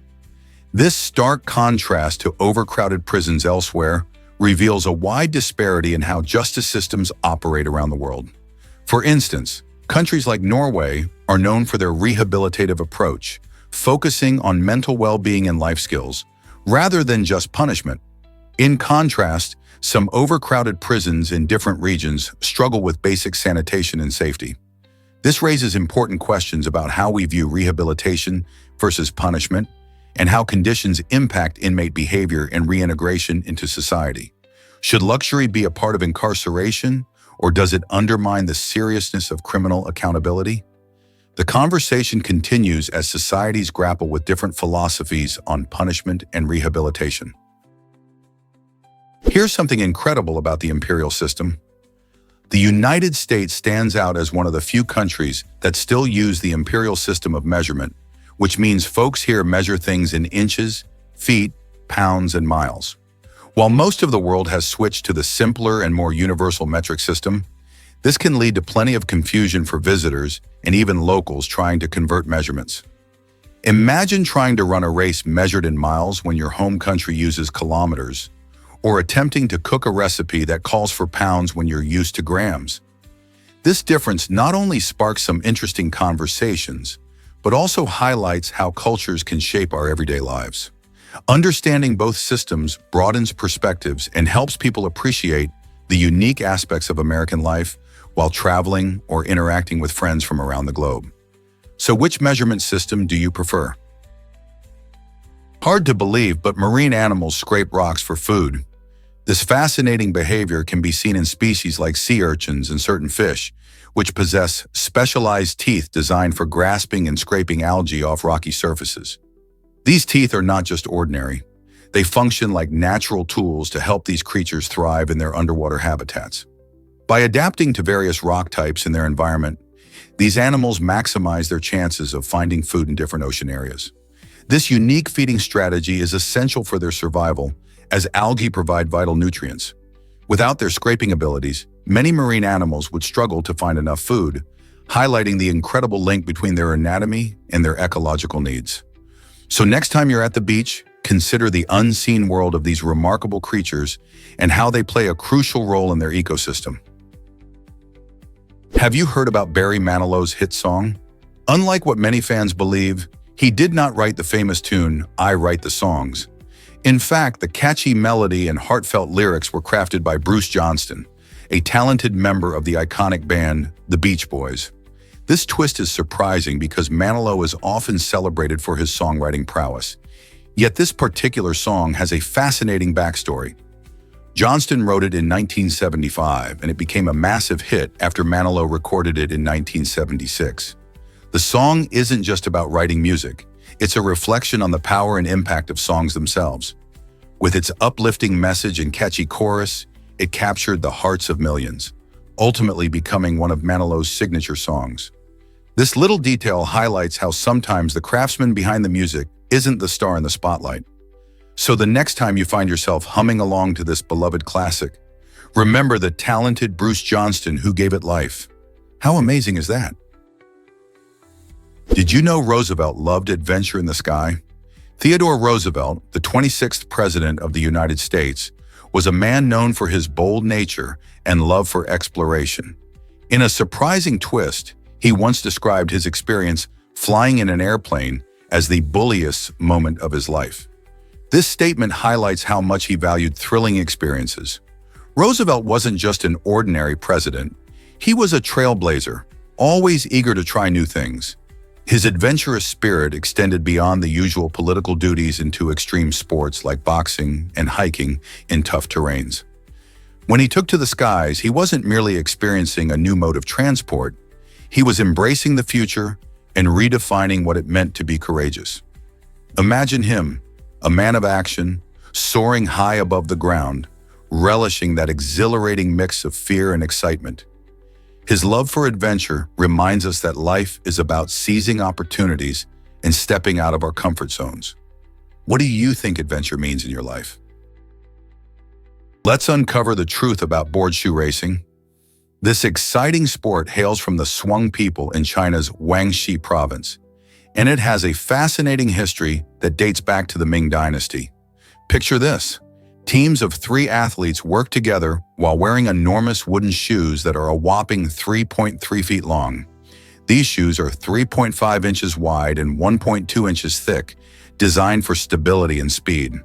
This stark contrast to overcrowded prisons elsewhere reveals a wide disparity in how justice systems operate around the world. For instance, countries like Norway are known for their rehabilitative approach, focusing on mental well-being and life skills, rather than just punishment. In contrast, some overcrowded prisons in different regions struggle with basic sanitation and safety. This raises important questions about how we view rehabilitation versus punishment and how conditions impact inmate behavior and reintegration into society. Should luxury be a part of incarceration, or does it undermine the seriousness of criminal accountability? The conversation continues as societies grapple with different philosophies on punishment and rehabilitation. Here's something incredible about the imperial system. The United States stands out as one of the few countries that still use the imperial system of measurement, which means folks here measure things in inches, feet, pounds, and miles. While most of the world has switched to the simpler and more universal metric system, this can lead to plenty of confusion for visitors and even locals trying to convert measurements. Imagine trying to run a race measured in miles when your home country uses kilometers, or attempting to cook a recipe that calls for pounds when you're used to grams. This difference not only sparks some interesting conversations, but also highlights how cultures can shape our everyday lives. Understanding both systems broadens perspectives and helps people appreciate the unique aspects of American life while traveling or interacting with friends from around the globe. So which measurement system do you prefer? Hard to believe, but marine animals scrape rocks for food. This fascinating behavior can be seen in species like sea urchins and certain fish, which possess specialized teeth designed for grasping and scraping algae off rocky surfaces. These teeth are not just ordinary. They function like natural tools to help these creatures thrive in their underwater habitats. By adapting to various rock types in their environment, these animals maximize their chances of finding food in different ocean areas. This unique feeding strategy is essential for their survival, as algae provide vital nutrients. Without their scraping abilities, many marine animals would struggle to find enough food, highlighting the incredible link between their anatomy and their ecological needs. So next time you're at the beach, consider the unseen world of these remarkable creatures and how they play a crucial role in their ecosystem. Have you heard about Barry Manilow's hit song? Unlike what many fans believe, He did not write the famous tune, "I Write the Songs." In fact, the catchy melody and heartfelt lyrics were crafted by Bruce Johnston, a talented member of the iconic band, the Beach Boys. This twist is surprising because Manilow is often celebrated for his songwriting prowess. Yet this particular song has a fascinating backstory. Johnston wrote it in 1975, and it became a massive hit after Manilow recorded it in 1976. The song isn't just about writing music. It's a reflection on the power and impact of songs themselves. With its uplifting message and catchy chorus, it captured the hearts of millions, ultimately becoming one of Manilow's signature songs. This little detail highlights how sometimes the craftsman behind the music isn't the star in the spotlight. So the next time you find yourself humming along to this beloved classic, remember the talented Bruce Johnston who gave it life. How amazing is that? Did you know Roosevelt loved adventure in the sky? Theodore Roosevelt, the 26th President of the United States, was a man known for his bold nature and love for exploration. In a surprising twist, he once described his experience flying in an airplane as the bulliest moment of his life. This statement highlights how much he valued thrilling experiences. Roosevelt wasn't just an ordinary president. He was a trailblazer, always eager to try new things. His adventurous spirit extended beyond the usual political duties into extreme sports like boxing and hiking in tough terrains. When he took to the skies, he wasn't merely experiencing a new mode of transport. He was embracing the future and redefining what it meant to be courageous. Imagine him, a man of action, soaring high above the ground, relishing that exhilarating mix of fear and excitement. His love for adventure reminds us that life is about seizing opportunities and stepping out of our comfort zones. What do you think adventure means in your life? Let's uncover the truth about board shoe racing. This exciting sport hails from the Shuang people in China's Guangxi province, and it has a fascinating history that dates back to the Ming Dynasty. Picture this. Teams of 3 athletes work together while wearing enormous wooden shoes that are a whopping 3.3 feet long. These shoes are 3.5 inches wide and 1.2 inches thick, designed for stability and speed.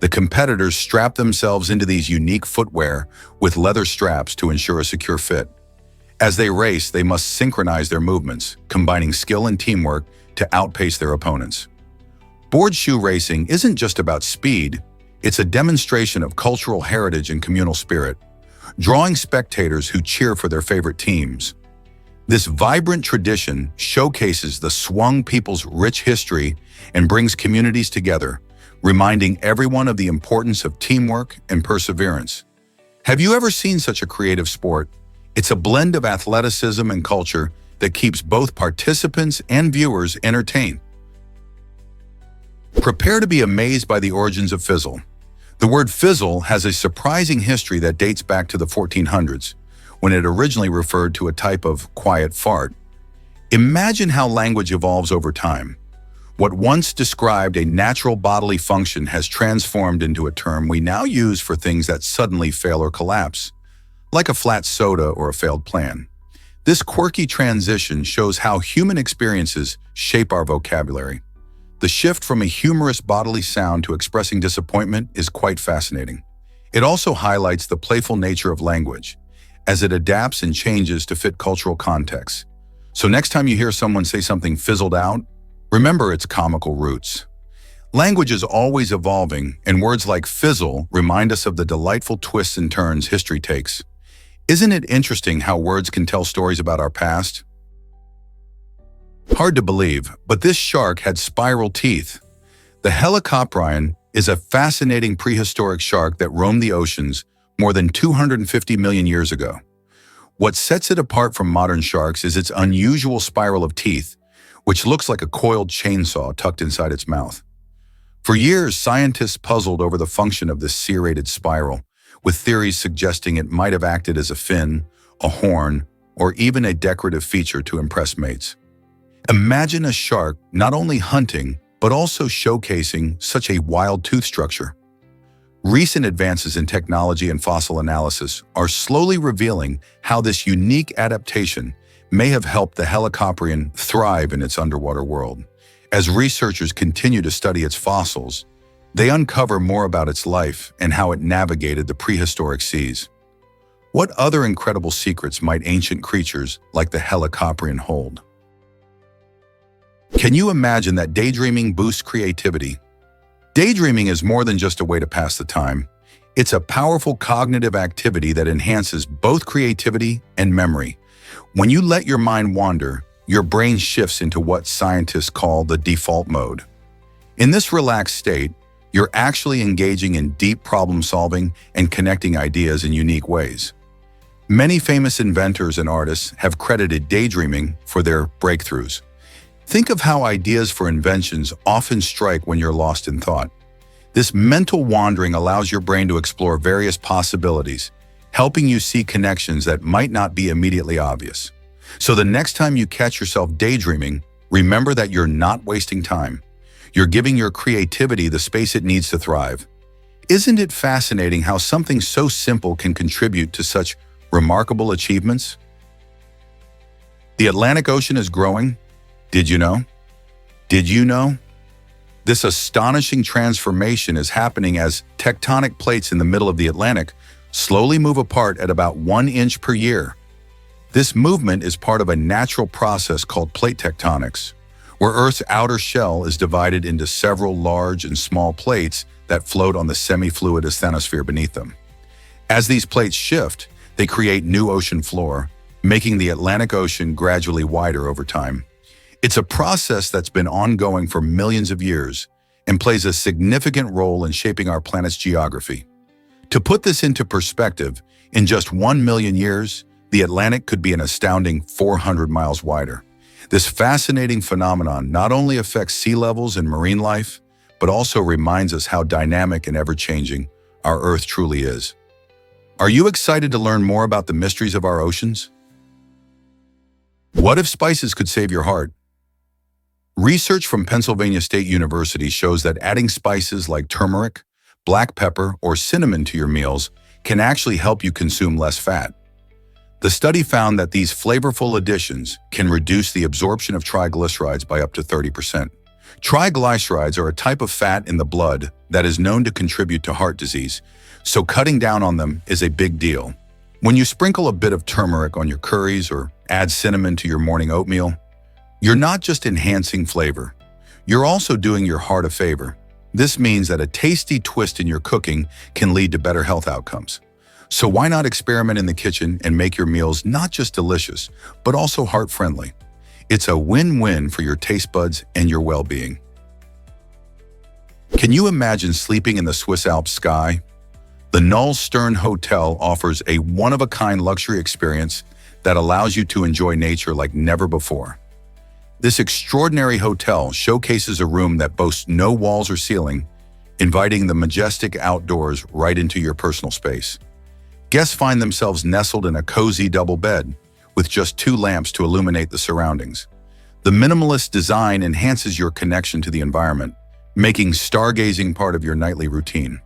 The competitors strap themselves into these unique footwear with leather straps to ensure a secure fit. As they race, they must synchronize their movements, combining skill and teamwork to outpace their opponents. Board shoe racing isn't just about speed. It's a demonstration of cultural heritage and communal spirit, drawing spectators who cheer for their favorite teams. This vibrant tradition showcases the Shuang people's rich history and brings communities together, reminding everyone of the importance of teamwork and perseverance. Have you ever seen such a creative sport? It's a blend of athleticism and culture that keeps both participants and viewers entertained. Prepare to be amazed by the origins of fizzle. The word fizzle has a surprising history that dates back to the 1400s, when it originally referred to a type of quiet fart. Imagine how language evolves over time. What once described a natural bodily function has transformed into a term we now use for things that suddenly fail or collapse, like a flat soda or a failed plan. This quirky transition shows how human experiences shape our vocabulary. The shift from a humorous bodily sound to expressing disappointment is quite fascinating. It also highlights the playful nature of language, as it adapts and changes to fit cultural contexts. So next time you hear someone say something fizzled out, remember its comical roots. Language is always evolving, and words like fizzle remind us of the delightful twists and turns history takes. Isn't it interesting how words can tell stories about our past? Hard to believe, but this shark had spiral teeth. The helicoprion is a fascinating prehistoric shark that roamed the oceans more than 250 million years ago. What sets it apart from modern sharks is its unusual spiral of teeth, which looks like a coiled chainsaw tucked inside its mouth. For years, scientists puzzled over the function of this serrated spiral, with theories suggesting it might have acted as a fin, a horn, or even a decorative feature to impress mates. Imagine a shark not only hunting, but also showcasing such a wild tooth structure. Recent advances in technology and fossil analysis are slowly revealing how this unique adaptation may have helped the helicoprion thrive in its underwater world. As researchers continue to study its fossils, they uncover more about its life and how it navigated the prehistoric seas. What other incredible secrets might ancient creatures like the Helicoprion hold? Can you imagine that daydreaming boosts creativity? Daydreaming is more than just a way to pass the time. It's a powerful cognitive activity that enhances both creativity and memory. When you let your mind wander, your brain shifts into what scientists call the default mode. In this relaxed state, you're actually engaging in deep problem solving and connecting ideas in unique ways. Many famous inventors and artists have credited daydreaming for their breakthroughs. Think of how ideas for inventions often strike when you're lost in thought. This mental wandering allows your brain to explore various possibilities, helping you see connections that might not be immediately obvious. So the next time you catch yourself daydreaming, remember that you're not wasting time. You're giving your creativity the space it needs to thrive. Isn't it fascinating how something so simple can contribute to such remarkable achievements? The Atlantic Ocean is growing. Did you know? Did you know? This astonishing transformation is happening as tectonic plates in the middle of the Atlantic slowly move apart at about 1 inch per year. This movement is part of a natural process called plate tectonics, where Earth's outer shell is divided into several large and small plates that float on the semi-fluid asthenosphere beneath them. As these plates shift, they create new ocean floor, making the Atlantic Ocean gradually wider over time. It's a process that's been ongoing for millions of years and plays a significant role in shaping our planet's geography. To put this into perspective, in just 1 million years, the Atlantic could be an astounding 400 miles wider. This fascinating phenomenon not only affects sea levels and marine life, but also reminds us how dynamic and ever-changing our Earth truly is. Are you excited to learn more about the mysteries of our oceans? What if spices could save your heart? Research from Pennsylvania State University shows that adding spices like turmeric, black pepper, or cinnamon to your meals can actually help you consume less fat. The study found that these flavorful additions can reduce the absorption of triglycerides by up to 30%. Triglycerides are a type of fat in the blood that is known to contribute to heart disease, so cutting down on them is a big deal. When you sprinkle a bit of turmeric on your curries or add cinnamon to your morning oatmeal, you're not just enhancing flavor, you're also doing your heart a favor. This means that a tasty twist in your cooking can lead to better health outcomes. So why not experiment in the kitchen and make your meals not just delicious, but also heart-friendly? It's a win-win for your taste buds and your well-being. Can you imagine sleeping in the Swiss Alps sky? The Null Stern Hotel offers a one-of-a-kind luxury experience that allows you to enjoy nature like never before. This extraordinary hotel showcases a room that boasts no walls or ceiling, inviting the majestic outdoors right into your personal space. Guests find themselves nestled in a cozy double bed, with just 2 lamps to illuminate the surroundings. The minimalist design enhances your connection to the environment, making stargazing part of your nightly routine.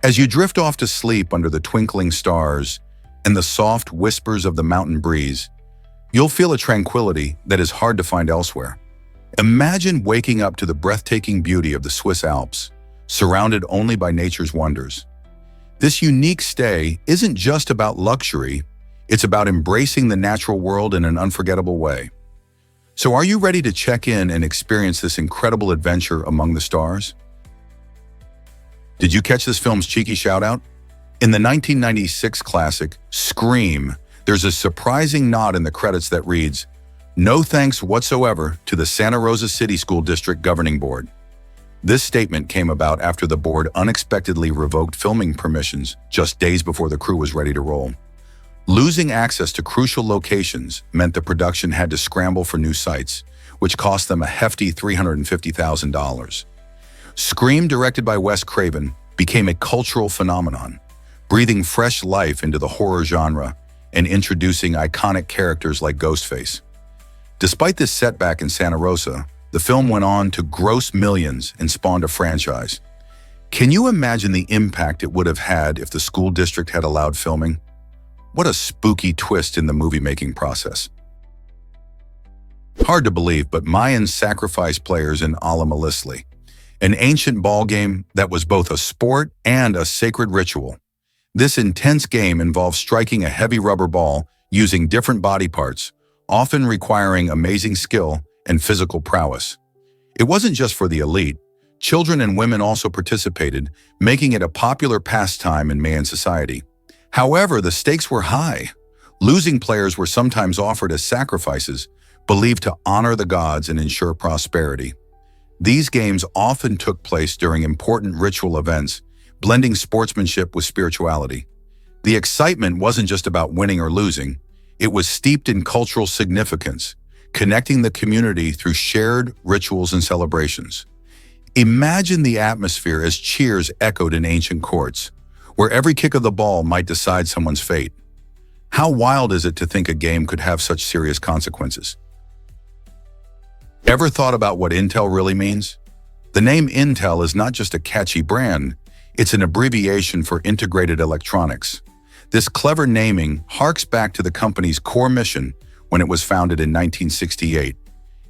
As you drift off to sleep under the twinkling stars and the soft whispers of the mountain breeze, you'll feel a tranquility that is hard to find elsewhere. Imagine waking up to the breathtaking beauty of the Swiss Alps, surrounded only by nature's wonders. This unique stay isn't just about luxury, it's about embracing the natural world in an unforgettable way. So are you ready to check in and experience this incredible adventure among the stars? Did you catch this film's cheeky shout-out? In the 1996 classic, Scream, there's a surprising nod in the credits that reads, "No thanks whatsoever to the Santa Rosa City School District Governing Board." This statement came about after the board unexpectedly revoked filming permissions just days before the crew was ready to roll. Losing access to crucial locations meant the production had to scramble for new sites, which cost them a hefty $350,000. Scream, directed by Wes Craven, became a cultural phenomenon, breathing fresh life into the horror genre and introducing iconic characters like Ghostface. Despite this setback in Santa Rosa, the film went on to gross millions and spawned a franchise. Can you imagine the impact it would have had if the school district had allowed filming? What a spooky twist in the movie-making process. Hard to believe, but Mayans sacrificed players in Alamalisli, an ancient ball game that was both a sport and a sacred ritual. This intense game involves striking a heavy rubber ball using different body parts, often requiring amazing skill and physical prowess. It wasn't just for the elite. Children and women also participated, making it a popular pastime in Mayan society. However, the stakes were high. Losing players were sometimes offered as sacrifices, believed to honor the gods and ensure prosperity. These games often took place during important ritual events, blending sportsmanship with spirituality. The excitement wasn't just about winning or losing. It was steeped in cultural significance, connecting the community through shared rituals and celebrations. Imagine the atmosphere as cheers echoed in ancient courts, where every kick of the ball might decide someone's fate. How wild is it to think a game could have such serious consequences? Ever thought about what Intel really means? The name Intel is not just a catchy brand, it's an abbreviation for integrated electronics. This clever naming harks back to the company's core mission when it was founded in 1968.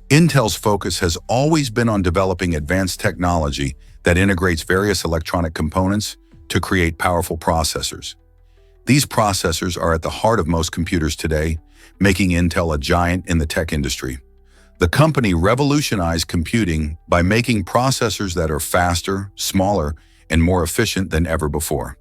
Intel's focus has always been on developing advanced technology that integrates various electronic components to create powerful processors. These processors are at the heart of most computers today, making Intel a giant in the tech industry. The company revolutionized computing by making processors that are faster, smaller, and more efficient than ever before.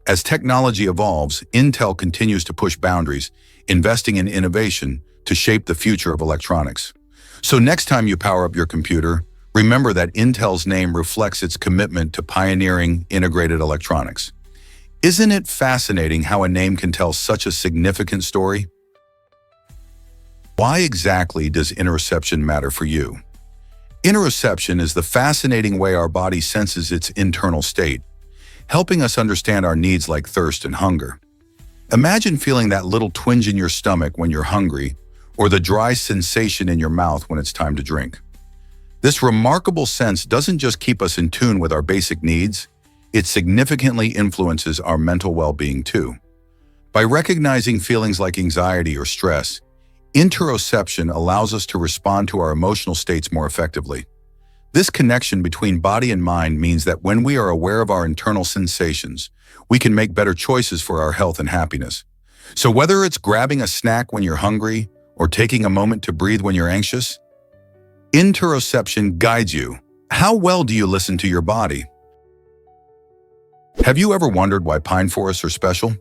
As technology evolves, Intel continues to push boundaries, investing in innovation to shape the future of electronics. So next time you power up your computer, remember that Intel's name reflects its commitment to pioneering integrated electronics. Isn't it fascinating how a name can tell such a significant story? Why exactly does interoception matter for you? Interoception is the fascinating way our body senses its internal state, helping us understand our needs like thirst and hunger. Imagine feeling that little twinge in your stomach when you're hungry, or the dry sensation in your mouth when it's time to drink. This remarkable sense doesn't just keep us in tune with our basic needs, it significantly influences our mental well-being too. By recognizing feelings like anxiety or stress, interoception allows us to respond to our emotional states more effectively. This connection between body and mind means that when we are aware of our internal sensations, we can make better choices for our health and happiness. So whether it's grabbing a snack when you're hungry or taking a moment to breathe when you're anxious, interoception guides you. How well do you listen to your body? Have you ever wondered why pine forests are special?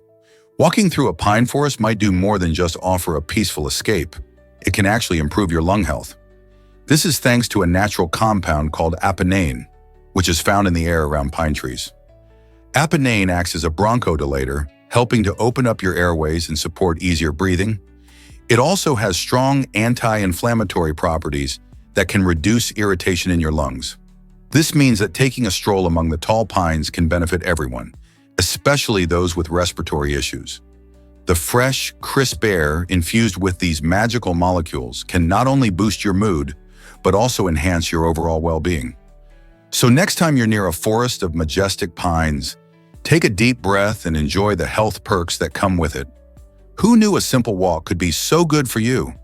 Walking through a pine forest might do more than just offer a peaceful escape. It can actually improve your lung health. This is thanks to a natural compound called apenane, which is found in the air around pine trees. Apenane acts as a bronchodilator, helping to open up your airways and support easier breathing. It also has strong anti-inflammatory properties that can reduce irritation in your lungs. This means that taking a stroll among the tall pines can benefit everyone, especially those with respiratory issues. The fresh, crisp air infused with these magical molecules can not only boost your mood, but also enhance your overall well-being. So next time you're near a forest of majestic pines, take a deep breath and enjoy the health perks that come with it. Who knew a simple walk could be so good for you?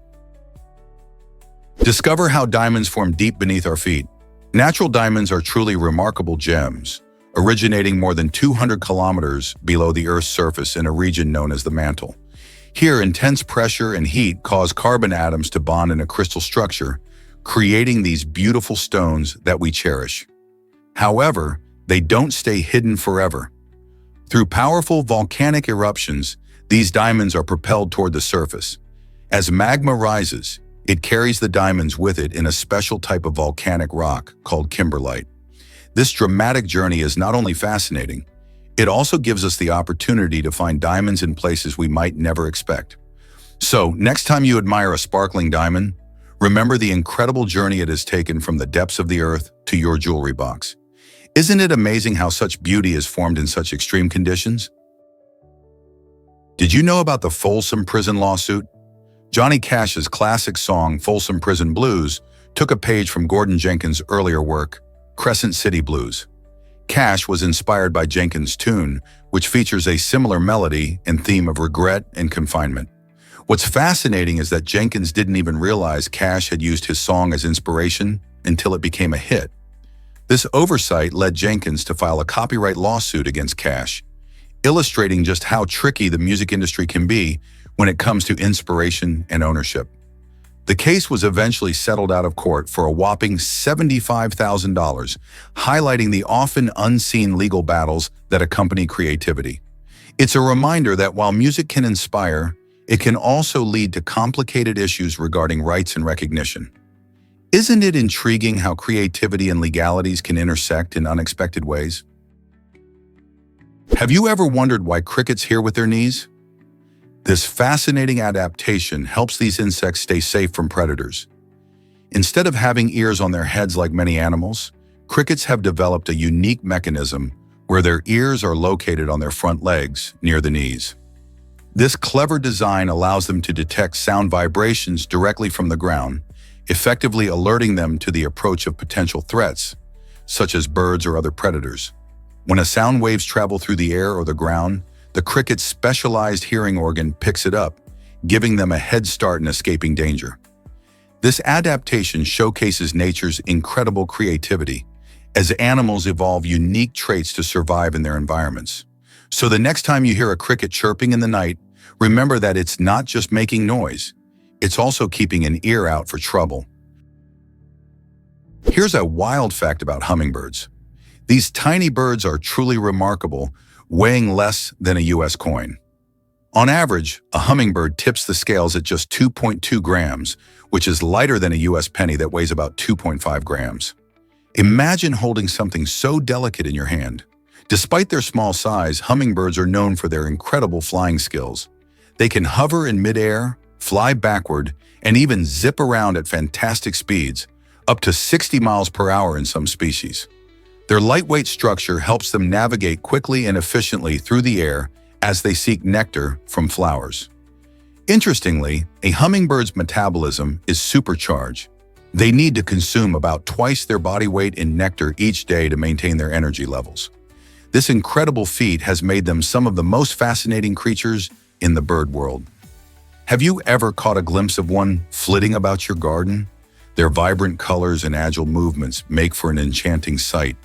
Discover how diamonds form deep beneath our feet. Natural diamonds are truly remarkable gems, originating more than 200 kilometers below the Earth's surface in a region known as the mantle. Here, intense pressure and heat cause carbon atoms to bond in a crystal structure, creating these beautiful stones that we cherish. However, they don't stay hidden forever. Through powerful volcanic eruptions, these diamonds are propelled toward the surface. As magma rises, it carries the diamonds with it in a special type of volcanic rock called kimberlite. This dramatic journey is not only fascinating, it also gives us the opportunity to find diamonds in places we might never expect. So, next time you admire a sparkling diamond, remember the incredible journey it has taken from the depths of the earth to your jewelry box. Isn't it amazing how such beauty is formed in such extreme conditions? Did you know about the Folsom Prison lawsuit? Johnny Cash's classic song, Folsom Prison Blues, took a page from Gordon Jenkins' earlier work, Crescent City Blues. Cash was inspired by Jenkins' tune, which features a similar melody and theme of regret and confinement. What's fascinating is that Jenkins didn't even realize Cash had used his song as inspiration until it became a hit. This oversight led Jenkins to file a copyright lawsuit against Cash, illustrating just how tricky the music industry can be when it comes to inspiration and ownership. The case was eventually settled out of court for a whopping $75,000, highlighting the often unseen legal battles that accompany creativity. It's a reminder that while music can inspire, it can also lead to complicated issues regarding rights and recognition. Isn't it intriguing how creativity and legalities can intersect in unexpected ways? Have you ever wondered why crickets hear with their knees? This fascinating adaptation helps these insects stay safe from predators. Instead of having ears on their heads like many animals, crickets have developed a unique mechanism where their ears are located on their front legs, near the knees. This clever design allows them to detect sound vibrations directly from the ground, effectively alerting them to the approach of potential threats, such as birds or other predators. When a sound waves travel through the air or the ground, the cricket's specialized hearing organ picks it up, giving them a head start in escaping danger. This adaptation showcases nature's incredible creativity, as animals evolve unique traits to survive in their environments. So the next time you hear a cricket chirping in the night, remember that it's not just making noise, it's also keeping an ear out for trouble. Here's a wild fact about hummingbirds. These tiny birds are truly remarkable, weighing less than a US coin. On average, a hummingbird tips the scales at just 2.2 grams, which is lighter than a US penny that weighs about 2.5 grams. Imagine holding something so delicate in your hand. Despite their small size, hummingbirds are known for their incredible flying skills. They can hover in midair, fly backward, and even zip around at fantastic speeds, up to 60 miles per hour in some species. Their lightweight structure helps them navigate quickly and efficiently through the air as they seek nectar from flowers. Interestingly, a hummingbird's metabolism is supercharged. They need to consume about twice their body weight in nectar each day to maintain their energy levels. This incredible feat has made them some of the most fascinating creatures in the bird world. Have you ever caught a glimpse of one flitting about your garden? Their vibrant colors and agile movements make for an enchanting sight.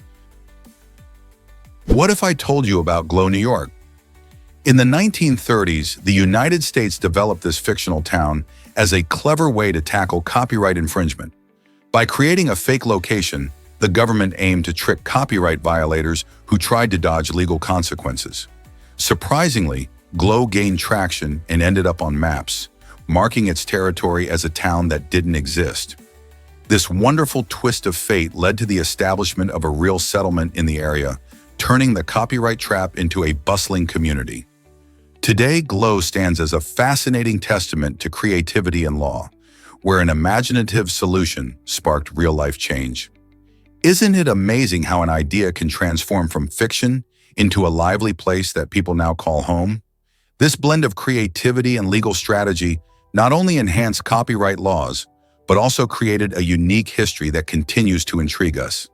What if I told you about Glow, New York? In the 1930s, the United States developed this fictional town as a clever way to tackle copyright infringement. By creating a fake location, the government aimed to trick copyright violators who tried to dodge legal consequences. Surprisingly, Glow gained traction and ended up on maps, marking its territory as a town that didn't exist. This wonderful twist of fate led to the establishment of a real settlement in the area, turning the copyright trap into a bustling community. Today, Glow stands as a fascinating testament to creativity and law, where an imaginative solution sparked real-life change. Isn't it amazing how an idea can transform from fiction into a lively place that people now call home? This blend of creativity and legal strategy not only enhanced copyright laws, but also created a unique history that continues to intrigue us.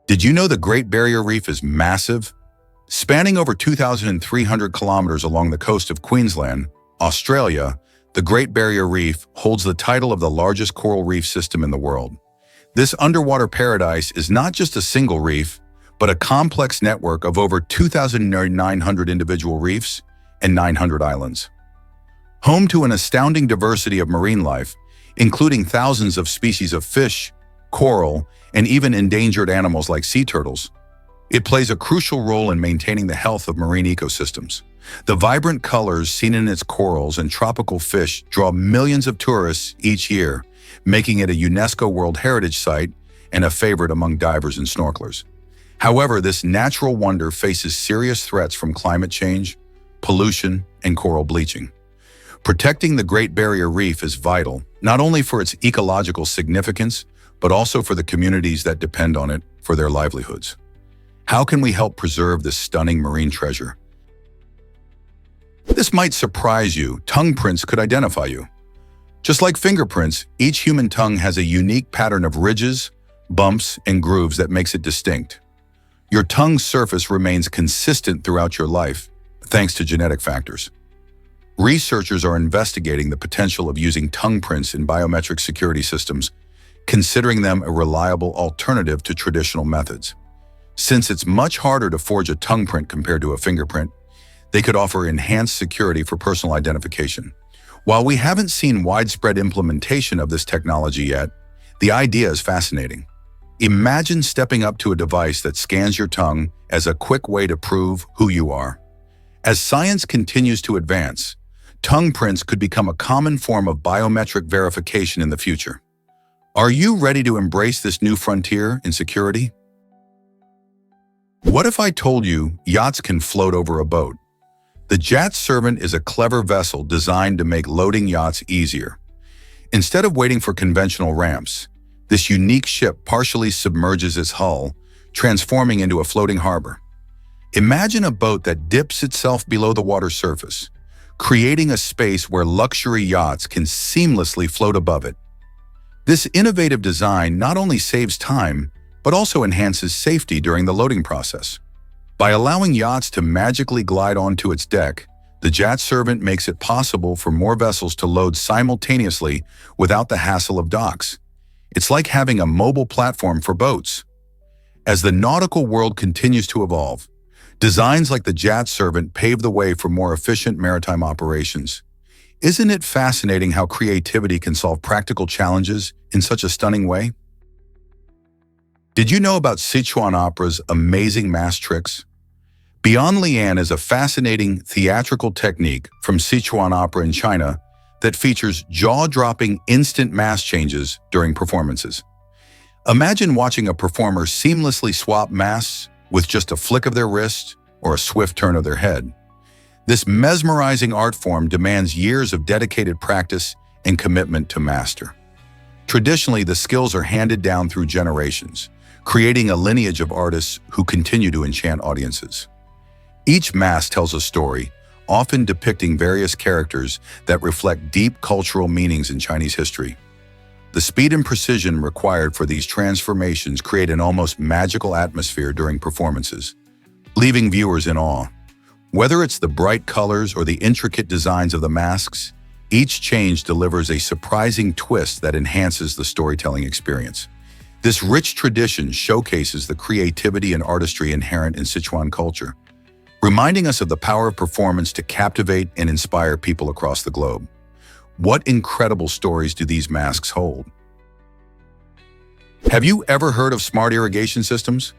Did you know the Great Barrier Reef is massive? Spanning over 2,300 kilometers along the coast of Queensland, Australia, the Great Barrier Reef holds the title of the largest coral reef system in the world. This underwater paradise is not just a single reef, but a complex network of over 2,900 individual reefs and 900 islands. Home to an astounding diversity of marine life, including thousands of species of fish, coral, and even endangered animals like sea turtles, it plays a crucial role in maintaining the health of marine ecosystems. The vibrant colors seen in its corals and tropical fish draw millions of tourists each year, making it a UNESCO World Heritage Site and a favorite among divers and snorkelers. However, this natural wonder faces serious threats from climate change, pollution, and coral bleaching. Protecting the Great Barrier Reef is vital, not only for its ecological significance, but also for the communities that depend on it for their livelihoods. How can we help preserve this stunning marine treasure? This might surprise you. Tongue prints could identify you. Just like fingerprints, each human tongue has a unique pattern of ridges, bumps, and grooves that makes it distinct. Your tongue's surface remains consistent throughout your life, thanks to genetic factors. Researchers are investigating the potential of using tongue prints in biometric security systems, considering them a reliable alternative to traditional methods. Since it's much harder to forge a tongue print compared to a fingerprint, they could offer enhanced security for personal identification. While we haven't seen widespread implementation of this technology yet, the idea is fascinating. Imagine stepping up to a device that scans your tongue as a quick way to prove who you are. As science continues to advance, tongue prints could become a common form of biometric verification in the future. Are you ready to embrace this new frontier in security? What if I told you yachts can float over a boat? The Yacht Servant is a clever vessel designed to make loading yachts easier. Instead of waiting for conventional ramps, this unique ship partially submerges its hull, transforming into a floating harbor. Imagine a boat that dips itself below the water surface, creating a space where luxury yachts can seamlessly float above it. This innovative design not only saves time, but also enhances safety during the loading process. By allowing yachts to magically glide onto its deck, the Yacht Servant makes it possible for more vessels to load simultaneously without the hassle of docks. It's like having a mobile platform for boats. As the nautical world continues to evolve, designs like the Yacht Servant pave the way for more efficient maritime operations. Isn't it fascinating how creativity can solve practical challenges in such a stunning way? Did you know about Sichuan opera's amazing mask tricks? Beyond Lian is a fascinating theatrical technique from Sichuan opera in China that features jaw-dropping instant mask changes during performances. Imagine watching a performer seamlessly swap masks with just a flick of their wrist or a swift turn of their head. This mesmerizing art form demands years of dedicated practice and commitment to master. Traditionally, the skills are handed down through generations, creating a lineage of artists who continue to enchant audiences. Each mask tells a story, often depicting various characters that reflect deep cultural meanings in Chinese history. The speed and precision required for these transformations create an almost magical atmosphere during performances, leaving viewers in awe. Whether it's the bright colors or the intricate designs of the masks, each change delivers a surprising twist that enhances the storytelling experience. This rich tradition showcases the creativity and artistry inherent in Sichuan culture, reminding us of the power of performance to captivate and inspire people across the globe. What incredible stories do these masks hold? Have you ever heard of smart irrigation systems?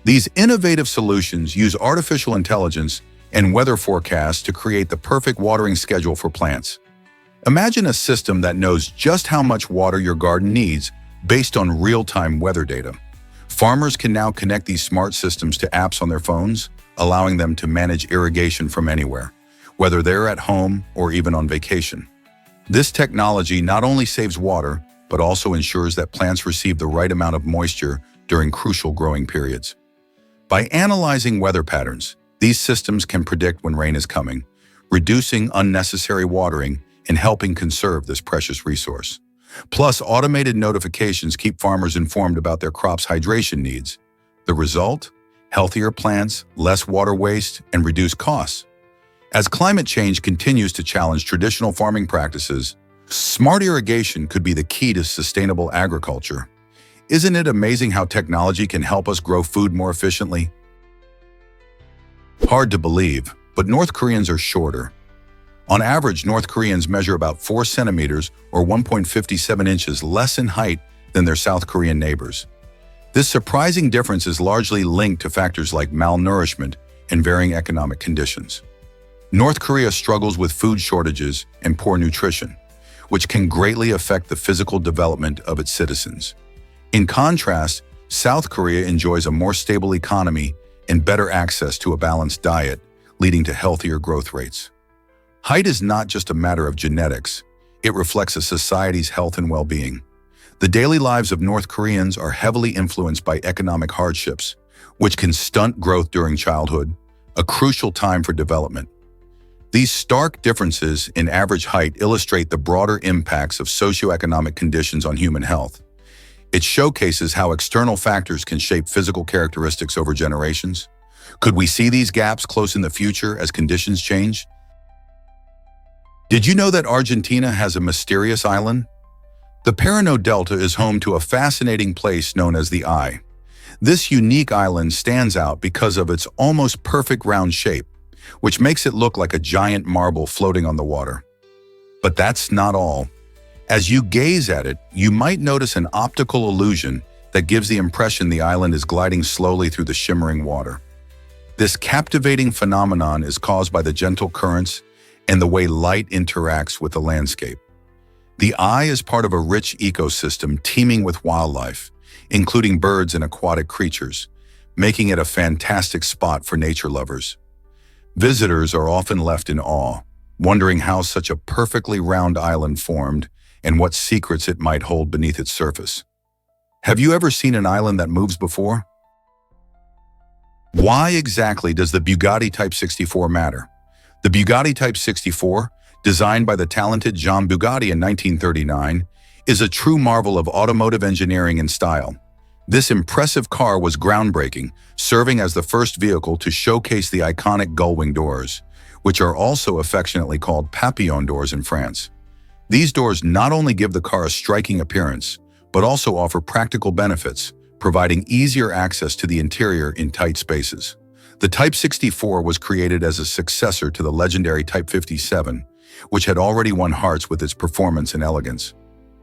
These innovative solutions use artificial intelligence and weather forecasts to create the perfect watering schedule for plants. Imagine a system that knows just how much water your garden needs based on real-time weather data. Farmers can now connect these smart systems to apps on their phones, allowing them to manage irrigation from anywhere, whether they're at home or even on vacation. This technology not only saves water, but also ensures that plants receive the right amount of moisture during crucial growing periods. By analyzing weather patterns, these systems can predict when rain is coming, reducing unnecessary watering and helping conserve this precious resource. Plus, automated notifications keep farmers informed about their crops' hydration needs. The result? Healthier plants, less water waste, and reduced costs. As climate change continues to challenge traditional farming practices, smart irrigation could be the key to sustainable agriculture. Isn't it amazing how technology can help us grow food more efficiently? Hard to believe, but North Koreans are shorter. On average, North Koreans measure about 4 centimeters or 1.57 inches less in height than their South Korean neighbors. This surprising difference is largely linked to factors like malnourishment and varying economic conditions. North Korea struggles with food shortages and poor nutrition, which can greatly affect the physical development of its citizens. In contrast, South Korea enjoys a more stable economy and better access to a balanced diet, leading to healthier growth rates. Height is not just a matter of genetics, it reflects a society's health and well-being. The daily lives of North Koreans are heavily influenced by economic hardships, which can stunt growth during childhood, a crucial time for development. These stark differences in average height illustrate the broader impacts of socioeconomic conditions on human health. It showcases how external factors can shape physical characteristics over generations. Could we see these gaps close in the future as conditions change? Did you know that Argentina has a mysterious island? The Parano Delta is home to a fascinating place known as the Eye. This unique island stands out because of its almost perfect round shape, which makes it look like a giant marble floating on the water. But that's not all. As you gaze at it, you might notice an optical illusion that gives the impression the island is gliding slowly through the shimmering water. This captivating phenomenon is caused by the gentle currents and the way light interacts with the landscape. The Eye is part of a rich ecosystem teeming with wildlife, including birds and aquatic creatures, making it a fantastic spot for nature lovers. Visitors are often left in awe, wondering how such a perfectly round island formed and what secrets it might hold beneath its surface. Have you ever seen an island that moves before? Why exactly does the Bugatti Type 64 matter? The Bugatti Type 64, designed by the talented Jean Bugatti in 1939, is a true marvel of automotive engineering and style. This impressive car was groundbreaking, serving as the first vehicle to showcase the iconic gullwing doors, which are also affectionately called papillon doors in France. These doors not only give the car a striking appearance, but also offer practical benefits, providing easier access to the interior in tight spaces. The Type 64 was created as a successor to the legendary Type 57, which had already won hearts with its performance and elegance.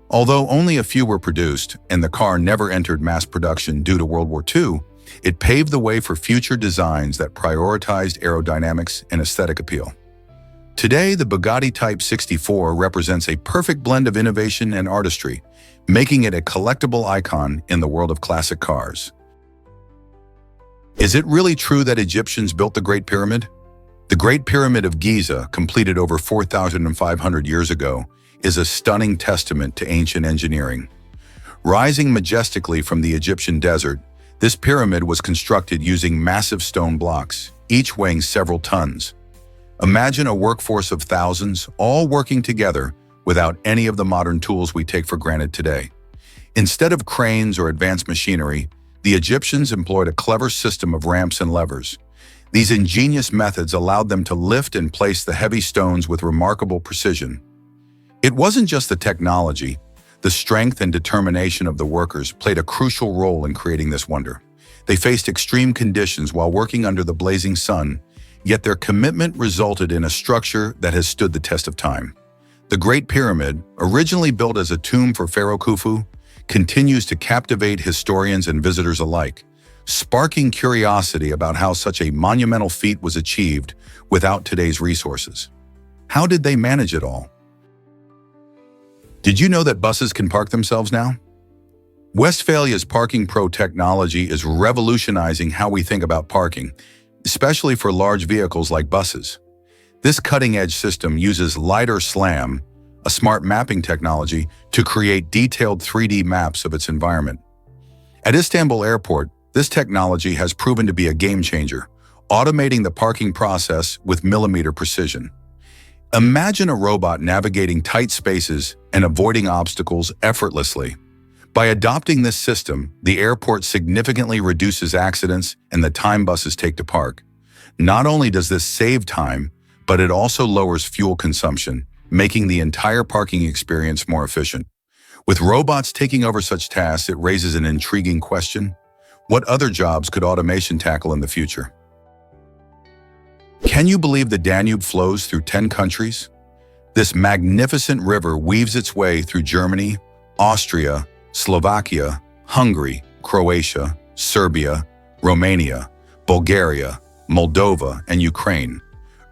Although only a few were produced and the car never entered mass production due to World War II, it paved the way for future designs that prioritized aerodynamics and aesthetic appeal. Today, the Bugatti Type 64 represents a perfect blend of innovation and artistry, making it a collectible icon in the world of classic cars. Is it really true that Egyptians built the Great Pyramid? The Great Pyramid of Giza, completed over 4,500 years ago, is a stunning testament to ancient engineering. Rising majestically from the Egyptian desert, this pyramid was constructed using massive stone blocks, each weighing several tons. Imagine a workforce of thousands, all working together without any of the modern tools we take for granted today. Instead of cranes or advanced machinery, the Egyptians employed a clever system of ramps and levers. These ingenious methods allowed them to lift and place the heavy stones with remarkable precision. It wasn't just the technology. The strength and determination of the workers played a crucial role in creating this wonder. They faced extreme conditions while working under the blazing sun, yet their commitment resulted in a structure that has stood the test of time. The Great Pyramid, originally built as a tomb for Pharaoh Khufu, continues to captivate historians and visitors alike, sparking curiosity about how such a monumental feat was achieved without today's resources. How did they manage it all? Did you know that buses can park themselves now? Westphalia's Parking Pro technology is revolutionizing how we think about parking, especially for large vehicles like buses. This cutting-edge system uses LiDAR SLAM, a smart mapping technology, to create detailed 3D maps of its environment. At Istanbul Airport, this technology has proven to be a game-changer, automating the parking process with millimeter precision. Imagine a robot navigating tight spaces and avoiding obstacles effortlessly. By adopting this system, the airport significantly reduces accidents and the time buses take to park. Not only does this save time, but it also lowers fuel consumption, making the entire parking experience more efficient. With robots taking over such tasks, it raises an intriguing question. What other jobs could automation tackle in the future? Can you believe the Danube flows through 10 countries? This magnificent river weaves its way through Germany, Austria, Slovakia, Hungary, Croatia, Serbia, Romania, Bulgaria, Moldova, and Ukraine,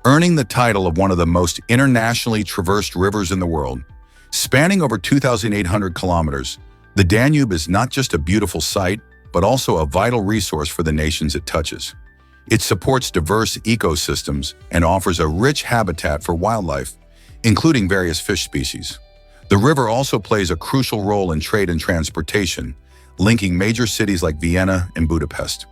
earning the title of one of the most internationally traversed rivers in the world. Spanning over 2,800 kilometers, the Danube is not just a beautiful sight, but also a vital resource for the nations it touches. It supports diverse ecosystems and offers a rich habitat for wildlife, including various fish species. The river also plays a crucial role in trade and transportation, linking major cities like Vienna and Budapest.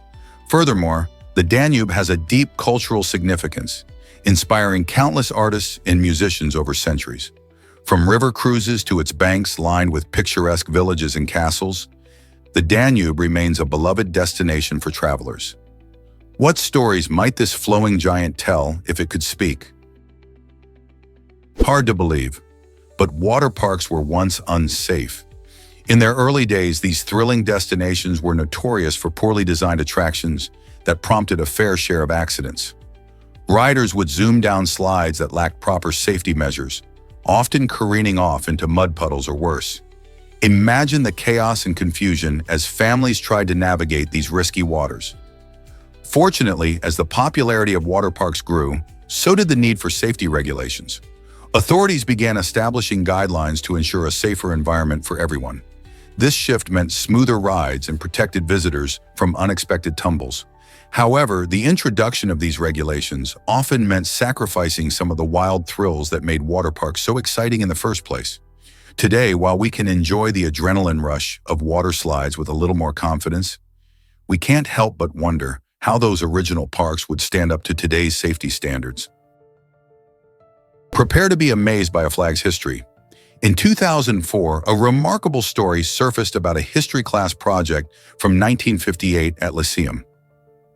Furthermore, the Danube has a deep cultural significance, inspiring countless artists and musicians over centuries. From river cruises to its banks lined with picturesque villages and castles, the Danube remains a beloved destination for travelers. What stories might this flowing giant tell if it could speak? Hard to believe, but water parks were once unsafe. In their early days, these thrilling destinations were notorious for poorly designed attractions that prompted a fair share of accidents. Riders would zoom down slides that lacked proper safety measures, often careening off into mud puddles or worse. Imagine the chaos and confusion as families tried to navigate these risky waters. Fortunately, as the popularity of water parks grew, so did the need for safety regulations. Authorities began establishing guidelines to ensure a safer environment for everyone. This shift meant smoother rides and protected visitors from unexpected tumbles. However, the introduction of these regulations often meant sacrificing some of the wild thrills that made water parks so exciting in the first place. Today, while we can enjoy the adrenaline rush of water slides with a little more confidence, we can't help but wonder how those original parks would stand up to today's safety standards. Prepare to be amazed by a flag's history. In 2004, a remarkable story surfaced about a history class project from 1958 at Lyceum.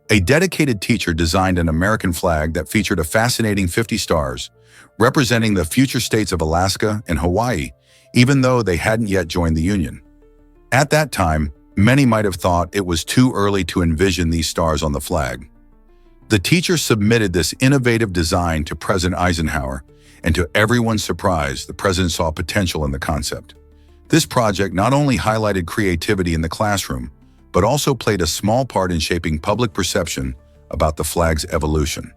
A dedicated teacher designed an American flag that featured a fascinating 50 stars, representing the future states of Alaska and Hawaii, even though they hadn't yet joined the Union. At that time, many might have thought it was too early to envision these stars on the flag. The teacher submitted this innovative design to President Eisenhower, and to everyone's surprise, the president saw potential in the concept. This project not only highlighted creativity in the classroom, but also played a small part in shaping public perception about the flag's evolution.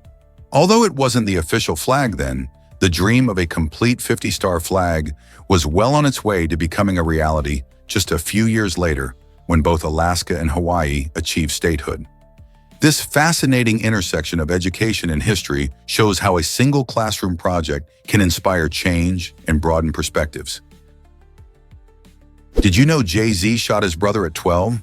Although it wasn't the official flag then, the dream of a complete 50-star flag was well on its way to becoming a reality just a few years later when both Alaska and Hawaii achieved statehood. This fascinating intersection of education and history shows how a single classroom project can inspire change and broaden perspectives. Did you know Jay-Z shot his brother at 12?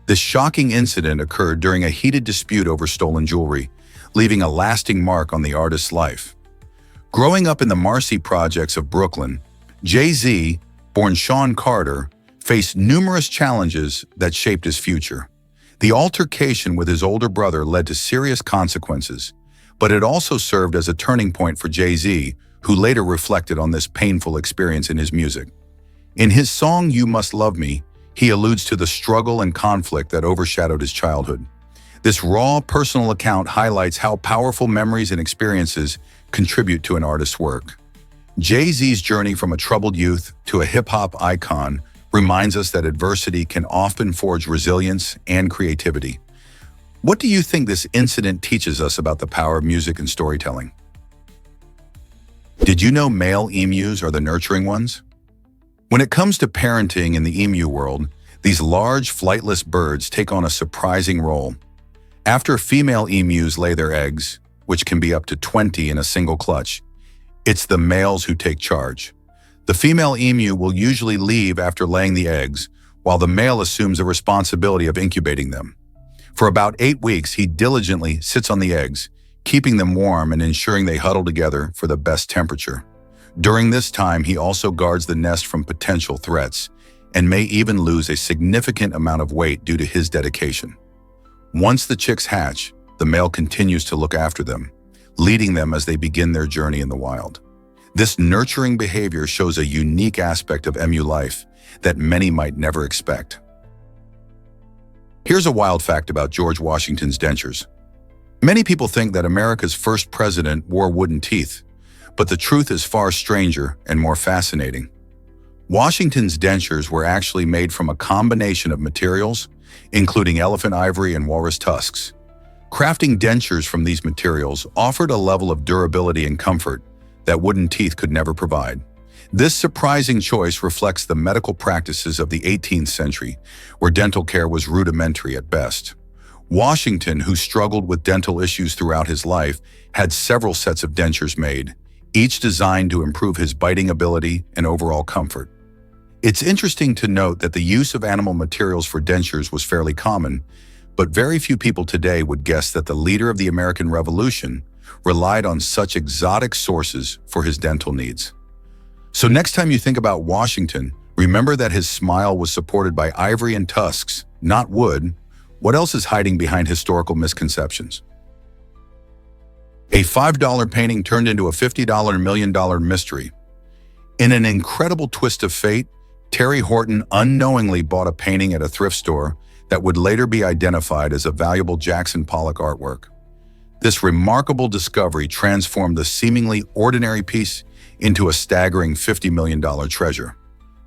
This shocking incident occurred during a heated dispute over stolen jewelry, leaving a lasting mark on the artist's life. Growing up in the Marcy projects of Brooklyn, Jay-Z, born Sean Carter, faced numerous challenges that shaped his future. The altercation with his older brother led to serious consequences, but it also served as a turning point for Jay-Z, who later reflected on this painful experience in his music. In his song You Must Love Me, he alludes to the struggle and conflict that overshadowed his childhood. This raw, personal account highlights how powerful memories and experiences contribute to an artist's work. Jay-Z's journey from a troubled youth to a hip-hop icon reminds us that adversity can often forge resilience and creativity. What do you think this incident teaches us about the power of music and storytelling? Did you know male emus are the nurturing ones? When it comes to parenting in the emu world, these large, flightless birds take on a surprising role. After female emus lay their eggs, which can be up to 20 in a single clutch, it's the males who take charge. The female emu will usually leave after laying the eggs, while the male assumes the responsibility of incubating them. For about 8 weeks, he diligently sits on the eggs, keeping them warm and ensuring they huddle together for the best temperature. During this time, he also guards the nest from potential threats and may even lose a significant amount of weight due to his dedication. Once the chicks hatch, the male continues to look after them, leading them as they begin their journey in the wild. This nurturing behavior shows a unique aspect of emu life that many might never expect. Here's a wild fact about George Washington's dentures. Many people think that America's first president wore wooden teeth, but the truth is far stranger and more fascinating. Washington's dentures were actually made from a combination of materials, including elephant ivory and walrus tusks. Crafting dentures from these materials offered a level of durability and comfort that wooden teeth could never provide. This surprising choice reflects the medical practices of the 18th century, where dental care was rudimentary at best. Washington, who struggled with dental issues throughout his life, had several sets of dentures made, each designed to improve his biting ability and overall comfort. It's interesting to note that the use of animal materials for dentures was fairly common, but very few people today would guess that the leader of the American Revolution relied on such exotic sources for his dental needs. So next time you think about Washington, remember that his smile was supported by ivory and tusks, not wood. What else is hiding behind historical misconceptions? A $5 painting turned into a $50 million mystery. In an incredible twist of fate, Terry Horton unknowingly bought a painting at a thrift store that would later be identified as a valuable Jackson Pollock artwork. This remarkable discovery transformed the seemingly ordinary piece into a staggering $50 million treasure.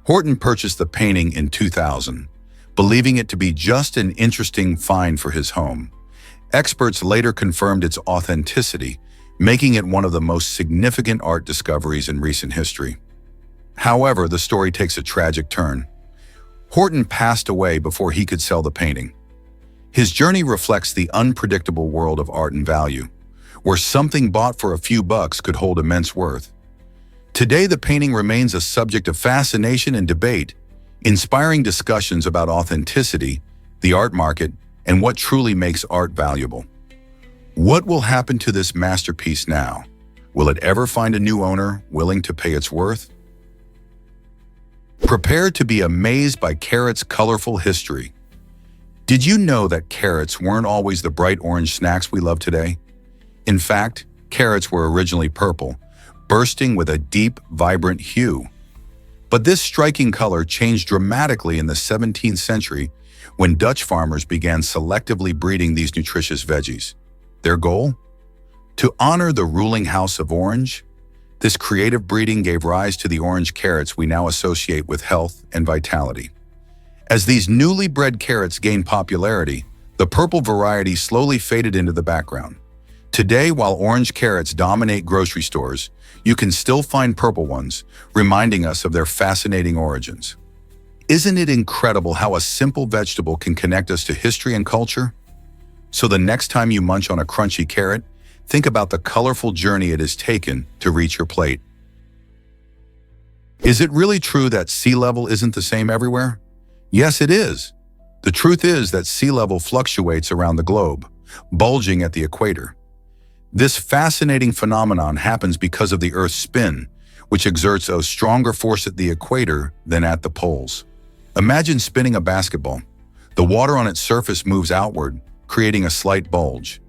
Horton purchased the painting in 2000, believing it to be just an interesting find for his home. Experts later confirmed its authenticity, making it one of the most significant art discoveries in recent history. However, the story takes a tragic turn. Horton passed away before he could sell the painting. His journey reflects the unpredictable world of art and value, where something bought for a few bucks could hold immense worth. Today, the painting remains a subject of fascination and debate, inspiring discussions about authenticity, the art market, and what truly makes art valuable. What will happen to this masterpiece now? Will it ever find a new owner willing to pay its worth? Prepare to be amazed by carrots' colorful history. Did you know that carrots weren't always the bright orange snacks we love today? In fact, carrots were originally purple, bursting with a deep, vibrant hue. But this striking color changed dramatically in the 17th century when Dutch farmers began selectively breeding these nutritious veggies. Their goal? To honor the ruling house of Orange. This creative breeding gave rise to the orange carrots we now associate with health and vitality. As these newly bred carrots gained popularity, the purple variety slowly faded into the background. Today, while orange carrots dominate grocery stores, you can still find purple ones, reminding us of their fascinating origins. Isn't it incredible how a simple vegetable can connect us to history and culture? So the next time you munch on a crunchy carrot, think about the colorful journey it has taken to reach your plate. Is it really true that sea level isn't the same everywhere? Yes, it is. The truth is that sea level fluctuates around the globe, bulging at the equator. This fascinating phenomenon happens because of the Earth's spin, which exerts a stronger force at the equator than at the poles. Imagine spinning a basketball. The water on its surface moves outward, creating a slight bulge.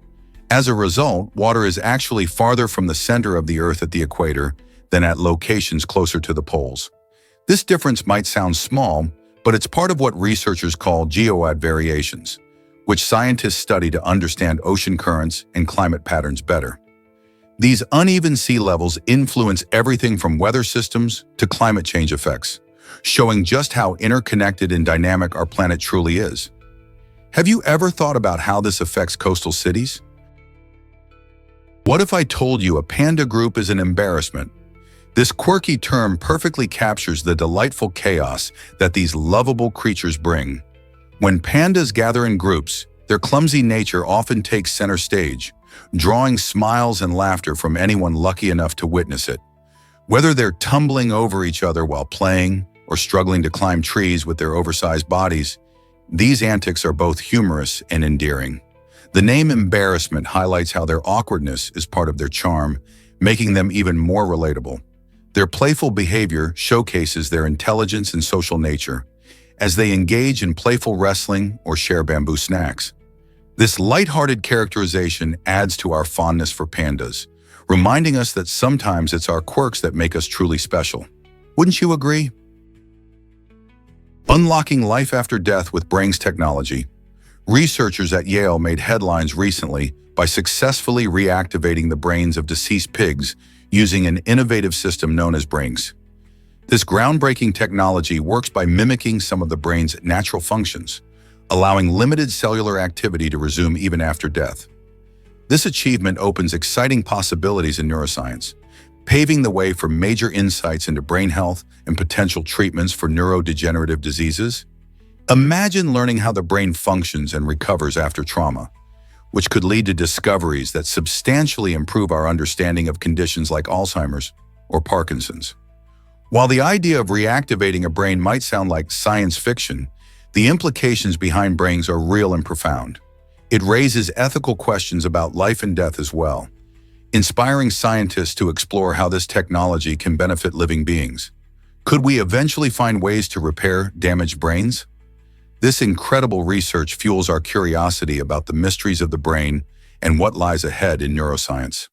As a result, water is actually farther from the center of the Earth at the equator than at locations closer to the poles. This difference might sound small, but it's part of what researchers call geoid variations, which scientists study to understand ocean currents and climate patterns better. These uneven sea levels influence everything from weather systems to climate change effects, showing just how interconnected and dynamic our planet truly is. Have you ever thought about how this affects coastal cities? What if I told you a panda group is an embarrassment? This quirky term perfectly captures the delightful chaos that these lovable creatures bring. When pandas gather in groups, their clumsy nature often takes center stage, drawing smiles and laughter from anyone lucky enough to witness it. Whether they're tumbling over each other while playing or struggling to climb trees with their oversized bodies, these antics are both humorous and endearing. The name embarrassment highlights how their awkwardness is part of their charm, making them even more relatable. Their playful behavior showcases their intelligence and social nature, as they engage in playful wrestling or share bamboo snacks. This lighthearted characterization adds to our fondness for pandas, reminding us that sometimes it's our quirks that make us truly special. Wouldn't you agree? Unlocking life after death with brains technology. Researchers at Yale made headlines recently by successfully reactivating the brains of deceased pigs using an innovative system known as brains. This groundbreaking technology works by mimicking some of the brain's natural functions, allowing limited cellular activity to resume even after death. This achievement opens exciting possibilities in neuroscience, paving the way for major insights into brain health and potential treatments for neurodegenerative diseases. Imagine learning how the brain functions and recovers after trauma, which could lead to discoveries that substantially improve our understanding of conditions like Alzheimer's or Parkinson's. While the idea of reactivating a brain might sound like science fiction, the implications behind brains are real and profound. It raises ethical questions about life and death as well, inspiring scientists to explore how this technology can benefit living beings. Could we eventually find ways to repair damaged brains? This incredible research fuels our curiosity about the mysteries of the brain and what lies ahead in neuroscience.